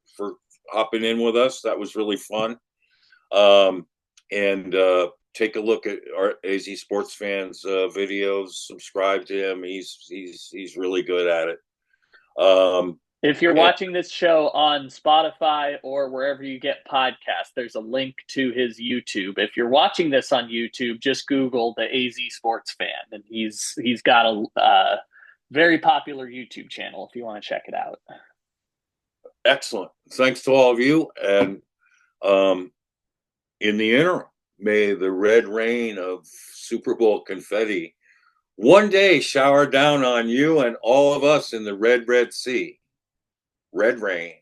hopping in with us. That was really fun. And take a look at our AZ Sports Fans videos. Subscribe to him. He's really good at it. If you're And watching this show on Spotify or wherever you get podcasts, there's a link to his YouTube. If you're watching this on YouTube, just Google the AZ Sports Fan, and he's got a very popular YouTube channel if you want to check it out. excellent. Thanks to all of you. And in the interim, may the red rain of Super Bowl confetti one day shower down on you and all of us in the red, red sea. Red rain.